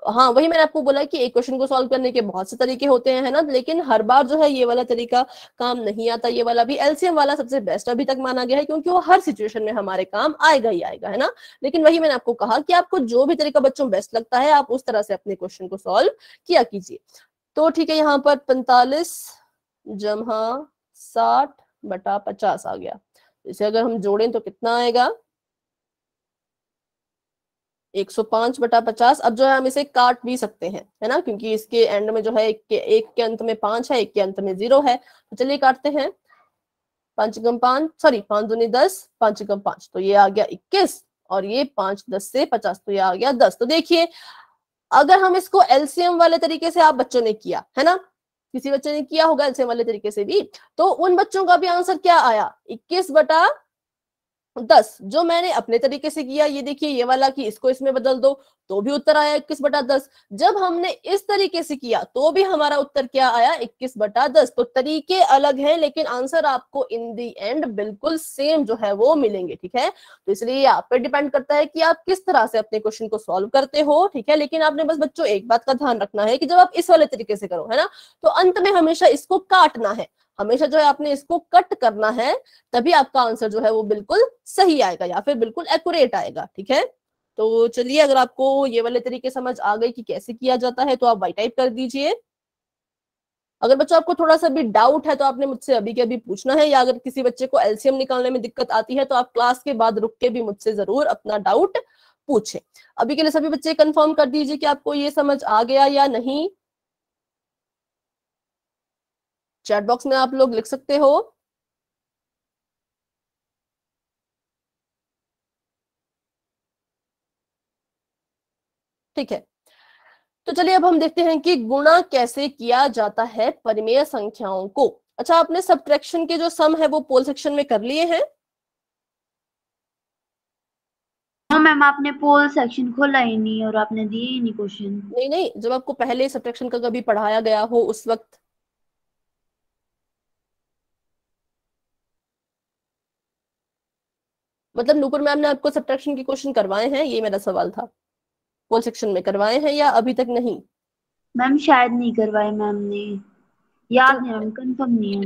हाँ, वही मैंने आपको बोला कि एक क्वेश्चन को सॉल्व करने के बहुत से तरीके होते हैं, है ना, लेकिन हर बार जो है ये वाला तरीका काम नहीं आता। ये वाला भी, एलसीएम वाला सबसे बेस्ट अभी तक माना गया है, क्योंकि वो हर सिचुएशन में हमारे काम आएगा ही आएगा, है ना। लेकिन वही मैंने आपको कहा कि आपको जो भी तरीका बच्चों बेस्ट लगता है आप उस तरह से अपने क्वेश्चन को सॉल्व किया कीजिए। तो ठीक है, यहाँ पर 45 जमा 60/50 आ गया। इसे अगर हम जोड़ें तो कितना आएगा, 105/50। अब जो है हम इसे काट भी सकते हैं, है ना, क्योंकि इसके एंड में जो है एक के अंत में 5 है, एक के अंत में 0 है। तो चलिए काटते हैं। 5 एकम 5, सॉरी 5 दूनी 10, 5 एकम 5, तो ये आ गया 21, और ये 5 10 से 50, तो ये आ गया 10। तो देखिए अगर हम इसको एलसीएम वाले तरीके से आप बच्चों ने किया, है ना, किसी बच्चे ने किया होगा एलसीएम वाले तरीके से भी, तो उन बच्चों का भी आंसर क्या आया, 21/10। जो मैंने अपने तरीके से किया, ये देखिए ये वाला कि इसको इसमें बदल दो, तो भी उत्तर आया 21/10। जब हमने इस तरीके से किया तो भी हमारा उत्तर क्या आया, 21/10। तो तरीके अलग हैं लेकिन आंसर आपको इन दी एंड बिल्कुल सेम जो है वो मिलेंगे। ठीक है, तो इसलिए ये आप पे डिपेंड करता है कि आप किस तरह से अपने क्वेश्चन को सॉल्व करते हो। ठीक है, लेकिन आपने बस बच्चों एक बात का ध्यान रखना है कि जब आप इस वाले तरीके से करो, है ना, तो अंत में हमेशा इसको काटना है, हमेशा जो है आपने इसको कट करना है, तभी आपका आंसर जो है वो बिल्कुल सही आएगा या फिर बिल्कुल एक्यूरेट आएगा। ठीक है, तो चलिए अगर आपको ये वाले तरीके समझ आ गए कि कैसे किया जाता है तो आप वाई टाइप कर दीजिए। अगर बच्चों आपको थोड़ा सा भी डाउट है तो आपने मुझसे अभी के अभी पूछना है, या अगर किसी बच्चे को एलसीएम निकालने में दिक्कत आती है तो आप क्लास के बाद रुक के भी मुझसे जरूर अपना डाउट पूछें। अभी के लिए सभी बच्चे कंफर्म कर दीजिए कि आपको ये समझ आ गया या नहीं। चैट बॉक्स में आप लोग लिख सकते हो। ठीक है, तो चलिए अब हम देखते हैं कि गुणा कैसे किया जाता है परिमेय संख्याओं को। अच्छा, आपने सब्ट्रैक्शन के जो सम है वो पोल सेक्शन में कर लिए हैं? हाँ मैम, आपने पोल सेक्शन खोला ही नहीं और आपने दिए ही नहीं क्वेश्चन। नहीं नहीं, जब आपको पहले सब्ट्रैक्शन का कभी पढ़ाया गया हो उस वक्त। मतलब नूपुर मैम ने आपको सब्ट्रैक्शन के क्वेश्चन करवाए हैं, ये मेरा सवाल था। पोल सेक्शन में करवाए हैं या अभी तक नहीं? मैम शायद नहीं करवाए मैम ने, याद नहीं चलो, मैम, कंफर्म नहीं है।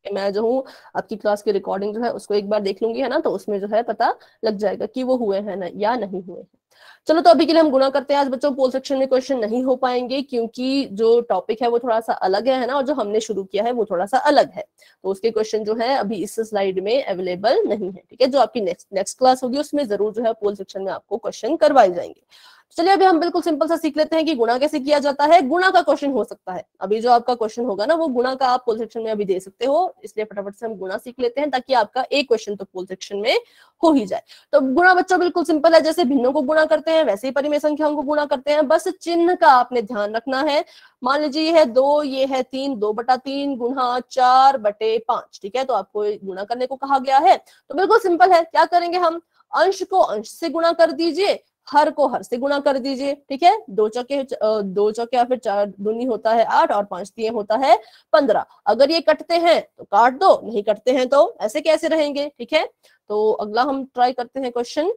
मैं जो हूँ आपकी क्लास की रिकॉर्डिंग जो है उसको एक बार देख लूंगी, है ना, तो उसमें जो है पता लग जाएगा कि वो हुए हैं ना या नहीं हुए हैं। चलो, तो अभी के लिए हम गुणा करते हैं। आज बच्चों पोल सेक्शन में क्वेश्चन नहीं हो पाएंगे क्योंकि जो टॉपिक है वो थोड़ा सा अलग है ना, और जो हमने शुरू किया है वो थोड़ा सा अलग है, तो उसके क्वेश्चन जो है अभी इस स्लाइड में अवेलेबल नहीं है। ठीक है, जो आपकी नेक्स्ट नेक्स्ट क्लास होगी उसमें जरूर जो है पोल सेक्शन में आपको क्वेश्चन करवाए जाएंगे। चलिए अभी हम बिल्कुल सिंपल सा सीख लेते हैं कि गुणा कैसे किया जाता है। गुणा का क्वेश्चन हो सकता है, अभी जो आपका क्वेश्चन होगा ना वो गुणा का आप पोल सेक्शन में अभी दे सकते हो, इसलिए फटाफट से हम गुणा सीख लेते हैं ताकि आपका एक क्वेश्चन तो पोल सेक्शन में हो ही जाए। तो गुणा बच्चों बिल्कुल सिंपल है, जैसे भिन्नों को गुणा करते हैं वैसे ही परिमेय संख्याओं को गुणा करते हैं, बस चिन्ह का आपने ध्यान रखना है। मान लीजिए ये है 2, ये है 3, 2/3 गुणा 4/5। ठीक है, तो आपको गुणा करने को कहा गया है, तो बिल्कुल सिंपल है। क्या करेंगे हम, अंश को अंश से गुणा कर दीजिए, हर को हर से गुणा कर दीजिए। ठीक है, दो चौके या फिर 4 दूनी होता है 8 और 5 तिये होता है 15। अगर ये कटते हैं तो काट दो, नहीं कटते हैं तो ऐसे कैसे रहेंगे। ठीक है, तो अगला हम ट्राई करते हैं क्वेश्चन।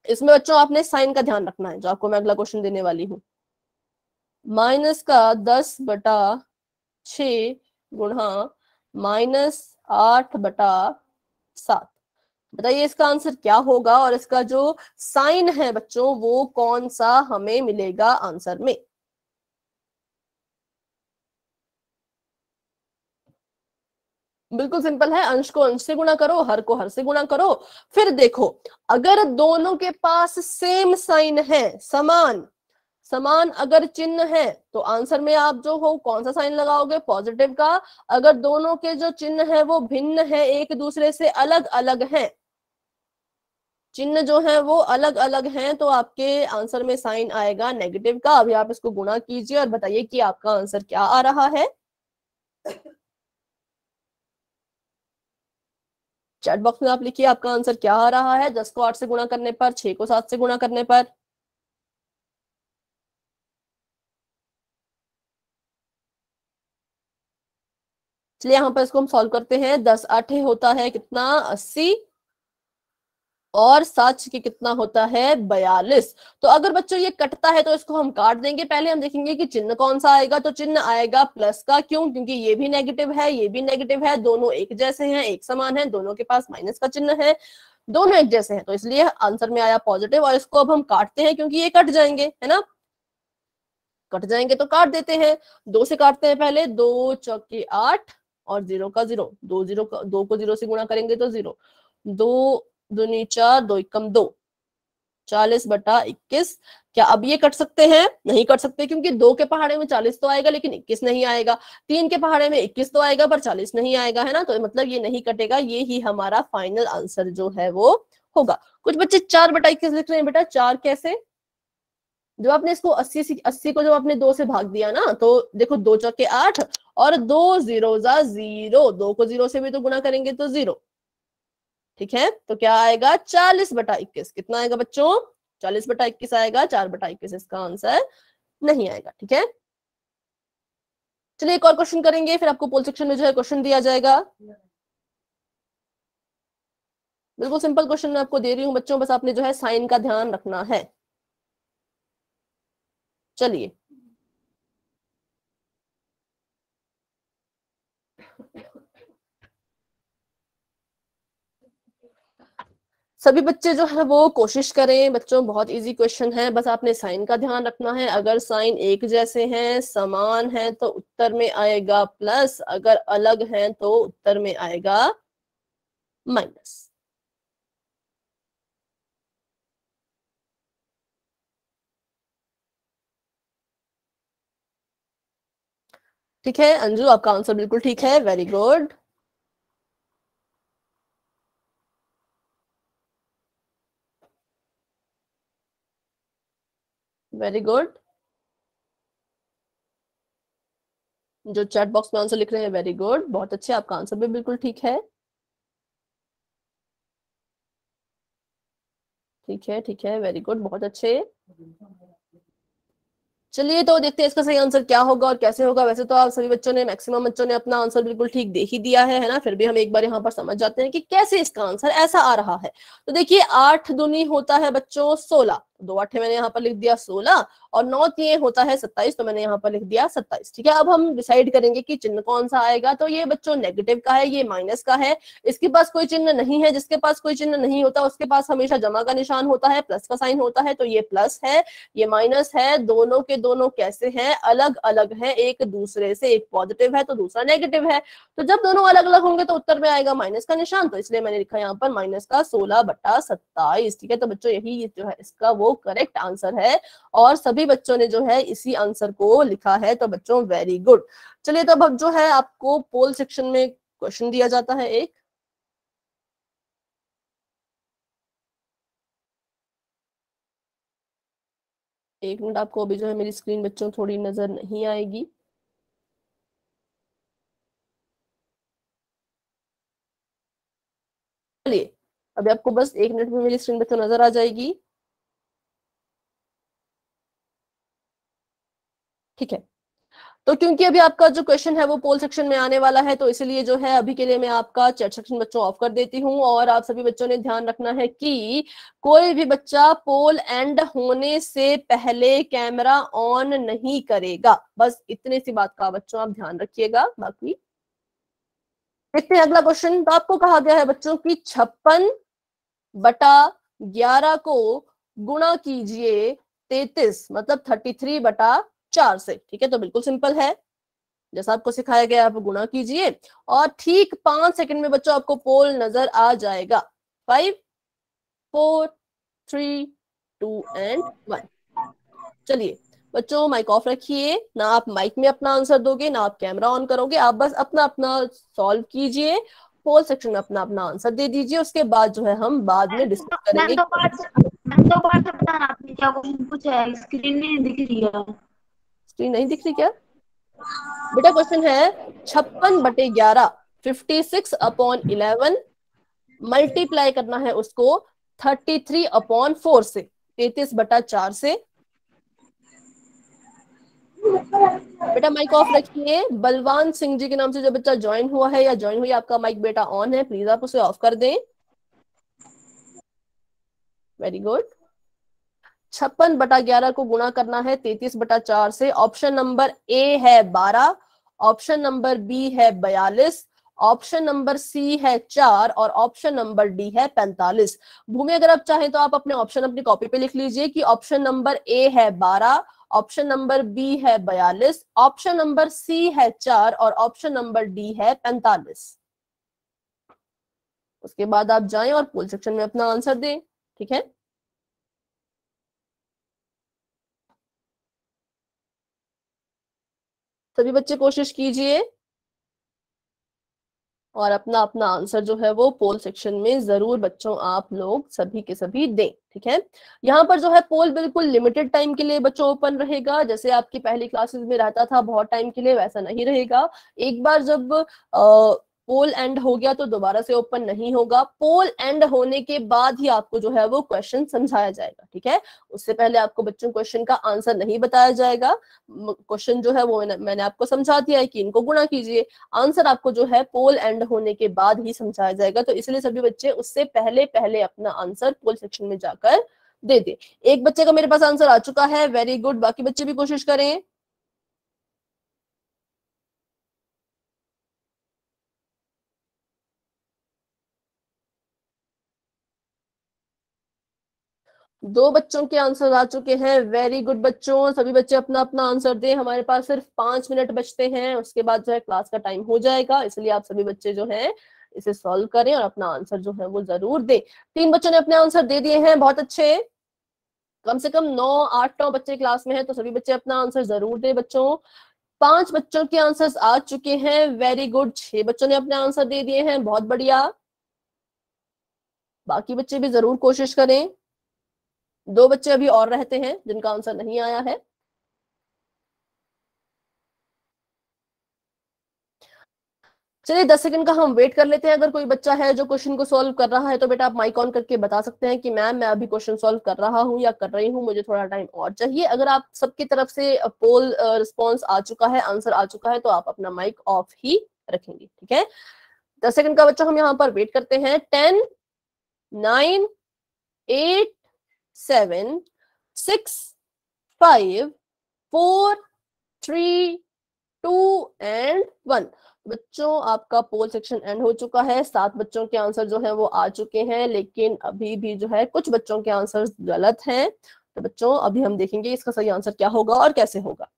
इसमें बच्चों आपने साइन का ध्यान रखना है, जो आपको मैं अगला क्वेश्चन देने वाली हूँ। माइनस का 10/6 गुणा -8/7। बताइए इसका आंसर क्या होगा, और इसका जो साइन है बच्चों वो कौन सा हमें मिलेगा आंसर में। बिल्कुल सिंपल है, अंश को अंश से गुणा करो, हर को हर से गुणा करो। फिर देखो, अगर दोनों के पास सेम साइन है, समान समान अगर चिन्ह है, तो आंसर में आप जो हो कौन सा साइन लगाओगे, पॉजिटिव का। अगर दोनों के जो चिन्ह है वो भिन्न है, एक दूसरे से अलग अलग हैं, चिन्ह जो है वो अलग अलग हैं, तो आपके आंसर में साइन आएगा नेगेटिव का। अभी आप इसको गुणा कीजिए और बताइए कि आपका आंसर क्या आ रहा है। चैट बॉक्स में आप लिखिए आपका आंसर क्या आ रहा है। 10 को 8 से गुणा करने पर, 6 को 7 से गुणा करने पर। चलिए यहाँ पर इसको हम सॉल्व करते हैं। 10 8 होता है कितना, 80, और 7 के कितना होता है, 42। तो अगर बच्चों ये कटता है तो इसको हम काट देंगे। पहले हम देखेंगे कि चिन्ह कौन सा आएगा, तो चिन्ह आएगा प्लस का। क्यों, क्योंकि ये भी नेगेटिव है, ये भी नेगेटिव है, दोनों एक जैसे हैं, एक समान है, दोनों के पास माइनस का चिन्ह है, दोनों एक जैसे हैं, तो इसलिए आंसर में आया पॉजिटिव। और इसको अब हम काटते हैं क्योंकि ये कट जाएंगे, है ना, कट जाएंगे तो काट देते हैं। 2 से काटते हैं पहले, 2 चौके 8 और 0 का 0, 2 को 0 से गुणा करेंगे तो 0, 2 दूनी 4, 2 एकम 2, 40/21। क्या अब ये कट सकते हैं, नहीं कट सकते, क्योंकि 2 के पहाड़े में 40 तो आएगा लेकिन 21 नहीं आएगा, 3 के पहाड़े में 21 तो आएगा पर 40 नहीं आएगा, है ना, तो मतलब ये नहीं कटेगा। ये ही हमारा फाइनल आंसर जो है वो होगा। कुछ बच्चे 4/21 लिख रहे हैं, बेटा 4 कैसे, जब आपने इसको 80 को जब आपने 2 से भाग दिया ना, तो देखो 2 चौके 8 और 2 0 जा 0, 2 को 0 से भी तो गुणा करेंगे तो 0। ठीक है, तो क्या आएगा, 40/21। कितना आएगा बच्चों, 40/21 आएगा, 4/21 इसका आंसर नहीं आएगा। ठीक है, चलिए एक और क्वेश्चन करेंगे, फिर आपको पोल सेक्शन में जो है क्वेश्चन दिया जाएगा। बिल्कुल सिंपल क्वेश्चन मैं आपको दे रही हूँ बच्चों, बस आपने जो है साइन का ध्यान रखना है। चलिए, सभी बच्चे जो है वो कोशिश करें बच्चों, बहुत इजी क्वेश्चन है, बस आपने साइन का ध्यान रखना है। अगर साइन एक जैसे हैं, समान है, तो उत्तर में आएगा प्लस, अगर अलग हैं तो उत्तर में आएगा माइनस। ठीक है अंजू, आपका आंसर बिल्कुल ठीक है, वेरी गुड। Very good. जो चैट बॉक्स में आंसर लिख रहे हैं, वेरी गुड, बहुत अच्छे, आपका आंसर भी बिल्कुल ठीक है। ठीक है, ठीक है, वेरी गुड, बहुत अच्छे। चलिए तो देखते हैं इसका सही आंसर क्या होगा और कैसे होगा। वैसे तो आप सभी बच्चों ने, मैक्सिमम बच्चों ने अपना आंसर बिल्कुल ठीक दे ही दिया है ना। फिर भी हम एक बार यहाँ पर समझ जाते हैं कि कैसे इसका आंसर ऐसा आ रहा है। तो देखिए 8 दूनी होता है बच्चों 16, 2 8 मैंने यहाँ पर लिख दिया 16, और 9 3 होता है 27, तो मैंने यहाँ पर लिख दिया 27। ठीक है, अब हम डिसाइड करेंगे कि चिन्ह कौन सा आएगा। तो ये बच्चों नेगेटिव का है, ये माइनस का है, इसके पास कोई चिन्ह नहीं है। जिसके पास कोई चिन्ह नहीं होता उसके पास हमेशा जमा का निशान होता है, प्लस का साइन होता है, तो ये प्लस है, ये माइनस है। दोनों के दोनों कैसे हैं, अलग अलग है एक दूसरे से, एक पॉजिटिव है तो दूसरा नेगेटिव है। तो जब दोनों अलग अलग होंगे तो उत्तर में आएगा माइनस का निशान, तो इसलिए मैंने लिखा यहाँ पर माइनस का 16/27। ठीक है, तो बच्चों यही जो है इसका वो करेक्ट आंसर है, और सभी बच्चों ने जो है इसी आंसर को लिखा है। तो बच्चों वेरी गुड। चलिए तो अब जो है आपको पोल सेक्शन में क्वेश्चन दिया जाता है एक। एक मिनट, आपको अभी जो है मेरी स्क्रीन बच्चों थोड़ी नजर नहीं आएगी। चलिए अभी आपको बस 1 मिनट में मेरी स्क्रीन बच्चों नजर आ जाएगी। ठीक है, तो क्योंकि अभी आपका जो क्वेश्चन है वो पोल सेक्शन में आने वाला है, तो इसलिए जो है अभी के लिए मैं आपका चैट सेक्शन बच्चों ऑफ कर देती हूँ। और आप सभी बच्चों ने ध्यान रखना है कि कोई भी बच्चा पोल एंड होने से पहले कैमरा ऑन नहीं करेगा। बस इतनी सी बात का बच्चों आप ध्यान रखिएगा। बाकी देखते हैं अगला क्वेश्चन। तो आपको कहा गया है बच्चों की 56/11 को गुणा कीजिए 33 मतलब 33/4 से। ठीक है, तो बिल्कुल सिंपल है, जैसा आपको सिखाया गया आप गुणा कीजिए, और ठीक 5 सेकंड में बच्चों आपको पोल नजर आ जाएगा। 5 4 3 2 एंड 1। चलिए बच्चों माइक ऑफ रखिए, ना आप माइक में अपना आंसर दोगे ना आप कैमरा ऑन करोगे, आप बस अपना अपना सॉल्व कीजिए, पोल सेक्शन में अपना अपना आंसर दे दीजिए। उसके बाद जो है हम बाद में डिस्कस करेंगे। दोबारा से बताना आपने क्या क्वेश्चन पूछा है, स्क्रीन नहीं दिख रही है। स्क्रीन नहीं दिख रही क्या बेटा? क्वेश्चन है 56/11, 56/11 मल्टीप्लाई करना है उसको 33/4 से, 33/4 से। बेटा माइक ऑफ रखिए। बलवान सिंह जी के नाम से जो बच्चा ज्वाइन हुआ है या ज्वाइन हुई, आपका माइक बेटा ऑन है, प्लीज आप उसे ऑफ कर दें। Very good. 56/11 को गुणा करना है 33/4 से। ऑप्शन नंबर ए है 12, ऑप्शन नंबर बी है 42, ऑप्शन नंबर सी है 4, और ऑप्शन नंबर डी है 45। भूमि अगर आप चाहें तो आप अपने ऑप्शन अपनी कॉपी पे लिख लीजिए कि ऑप्शन नंबर ए है 12, ऑप्शन नंबर बी है 42, ऑप्शन नंबर सी है 4, और ऑप्शन नंबर डी है 45। उसके बाद आप जाएं और पोल सेक्शन में अपना आंसर दें। ठीक है, सभी बच्चे कोशिश कीजिए और अपना अपना आंसर जो है वो पोल सेक्शन में जरूर बच्चों आप लोग सभी के सभी दें। ठीक है, यहाँ पर जो है पोल बिल्कुल लिमिटेड टाइम के लिए बच्चों ओपन रहेगा। जैसे आपकी पहली क्लासेस में रहता था बहुत टाइम के लिए, वैसा नहीं रहेगा। एक बार जब पोल एंड हो गया तो दोबारा से ओपन नहीं होगा। पोल एंड होने के बाद ही आपको जो है वो क्वेश्चन समझाया जाएगा। ठीक है, उससे पहले आपको बच्चों क्वेश्चन का आंसर नहीं बताया जाएगा। क्वेश्चन जो है वो मैंने आपको समझा दिया है कि इनको गुणा कीजिए। आंसर आपको जो है पोल एंड होने के बाद ही समझाया जाएगा, तो इसलिए सभी बच्चे उससे पहले पहले अपना आंसर पोल सेक्शन में जाकर दे दे। एक बच्चे का मेरे पास आंसर आ चुका है, वेरी गुड। बाकी बच्चे भी कोशिश करें। दो बच्चों के आंसर आ चुके हैं, वेरी गुड बच्चों। सभी बच्चे अपना अपना आंसर दें। हमारे पास सिर्फ 5 मिनट बचते हैं, उसके बाद जो है क्लास का टाइम हो जाएगा, इसलिए आप सभी बच्चे जो हैं इसे सॉल्व करें और अपना आंसर जो है वो जरूर दें। 3 बच्चों ने अपने आंसर दे दिए हैं, बहुत अच्छे। कम से कम 9 8 9 बच्चे क्लास में हैं, तो सभी बच्चे अपना आंसर जरूर दें बच्चों। 5 बच्चों के आंसर्स आ चुके हैं, वेरी गुड। 6 बच्चों ने अपने आंसर दे दिए हैं, बहुत बढ़िया। बाकी बच्चे भी जरूर कोशिश करें। 2 बच्चे अभी और रहते हैं जिनका आंसर नहीं आया है। चलिए 10 सेकंड का हम वेट कर लेते हैं। अगर कोई बच्चा है जो क्वेश्चन को सॉल्व कर रहा है तो बेटा आप माइक ऑन करके बता सकते हैं कि मैम मैं अभी क्वेश्चन सॉल्व कर रहा हूँ या कर रही हूँ, मुझे थोड़ा टाइम और चाहिए। अगर आप सबकी तरफ से पोल रिस्पॉन्स आ चुका है, आंसर आ चुका है, तो आप अपना माइक ऑफ ही रखेंगे, ठीक है। 10 सेकंड का बच्चा हम यहाँ पर वेट करते हैं। 10, 9, 8, 7, 6, 5, 4, 3, 2 एंड 1। बच्चों आपका पोल सेक्शन एंड हो चुका है। 7 बच्चों के आंसर जो है वो आ चुके हैं, लेकिन अभी भी जो है कुछ बच्चों के आंसर गलत हैं। तो बच्चों अभी हम देखेंगे इसका सही आंसर क्या होगा और कैसे होगा।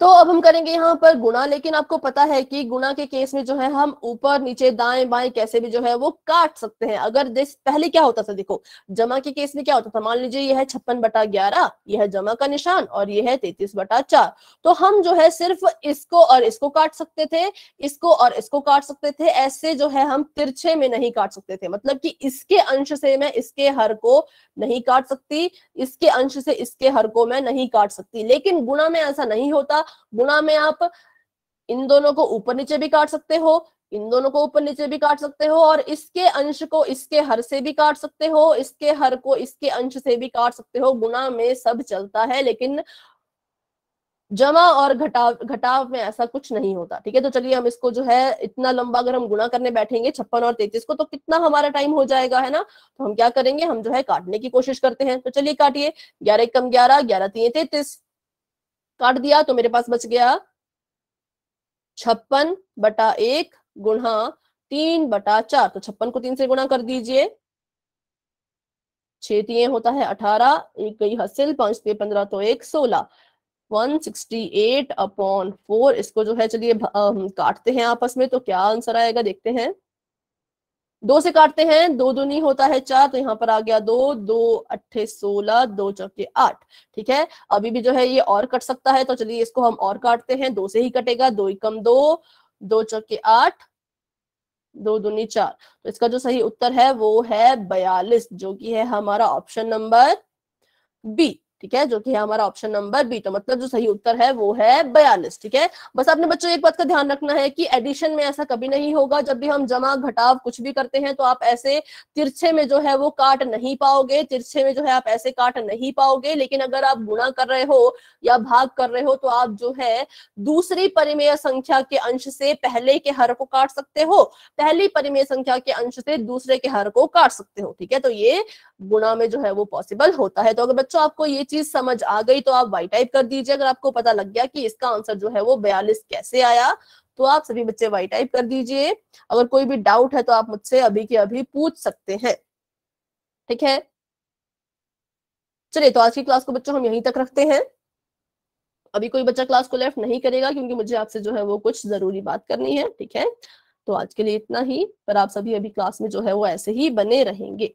तो अब हम करेंगे यहाँ पर गुणा, लेकिन आपको पता है कि गुणा के केस में जो है हम ऊपर नीचे दाएं बाएं कैसे भी जो है वो काट सकते हैं। अगर पहले क्या होता था, देखो जमा के केस में क्या होता था, मान लीजिए यह है 56/11, यह है जमा का निशान और यह है 33/4। तो हम जो है सिर्फ इसको और इसको काट सकते थे, इसको और इसको काट सकते थे। ऐसे जो है हम तिरछे में नहीं काट सकते थे, मतलब कि इसके अंश से मैं इसके हर को नहीं काट सकती, इसके अंश से इसके हर को मैं नहीं काट सकती। लेकिन गुणा में ऐसा नहीं होता। गुणा में आप इन दोनों को ऊपर नीचे भी काट सकते हो, इन दोनों को ऊपर नीचे भी काट सकते हो, और इसके अंश को इसके हर से भी काट सकते हो, इसके हर को इसके अंश से भी काट सकते हो। गुणा में सब चलता है, लेकिन जमा और घटाव में ऐसा कुछ नहीं होता, ठीक है। तो चलिए हम इसको जो है इतना लंबा अगर हम गुणा करने बैठेंगे 56 और 33 को, तो कितना हमारा टाइम हो जाएगा, है ना। तो हम क्या करेंगे, हम जो है काटने की कोशिश करते हैं। तो चलिए काटिए। 11 कम 11, 11 3 33, काट दिया तो मेरे पास बच गया 56/1 गुणा 3/4। तो 56 को 3 से गुणा कर दीजिए, 6 3 होता है 18, एक गई हासिल, 5 3 15 तो 1 16, 168/4। इसको जो है चलिए काटते हैं आपस में, तो क्या आंसर आएगा देखते हैं। 2 से काटते हैं, 2 दूनी होता है 4, तो यहाँ पर आ गया 2, 2 8 16, 2 चौके 8, ठीक है। अभी भी जो है ये और कट सकता है, तो चलिए इसको हम और काटते हैं। 2 से ही कटेगा, 2 एकम 2, 2 चौके 8, 2 दूनी 4। तो इसका जो सही उत्तर है वो है 42, जो कि है हमारा ऑप्शन नंबर बी, ठीक है, जो कि है हमारा ऑप्शन नंबर बी। तो मतलब जो सही उत्तर है वो है 42, ठीक है। बस आपने बच्चों एक बात का ध्यान रखना है कि एडिशन में ऐसा कभी नहीं होगा। जब भी हम जमा घटाव कुछ भी करते हैं तो आप ऐसे तिरछे में जो है वो काट नहीं पाओगे, तिरछे में जो है आप ऐसे काट नहीं पाओगे। लेकिन अगर आप गुणा कर रहे हो या भाग कर रहे हो तो आप जो है दूसरी परिमेय संख्या के अंश से पहले के हर को काट सकते हो, पहली परिमेय संख्या के अंश से दूसरे के हर को काट सकते हो, ठीक है। तो ये गुणा में जो है वो पॉसिबल होता है। तो अगर बच्चों आपको ये चीज समझ आ गई तो आप वाई टाइप कर दीजिए। अगर आपको पता लग गया कि इसका आंसर जो है वो 42 कैसे आया, तो आप सभी बच्चे वाई टाइप कर दीजिए। अगर कोई भी डाउट है तो आप मुझसे अभी के अभी पूछ सकते हैं, ठीक है। चलिए तो आज की क्लास को बच्चों हम यहीं तक रखते हैं। अभी कोई बच्चा क्लास को लेफ्ट नहीं करेगा क्योंकि मुझे आपसे जो है वो कुछ जरूरी बात करनी है, ठीक है। तो आज के लिए इतना ही, पर आप सभी अभी क्लास में जो है वो ऐसे ही बने रहेंगे।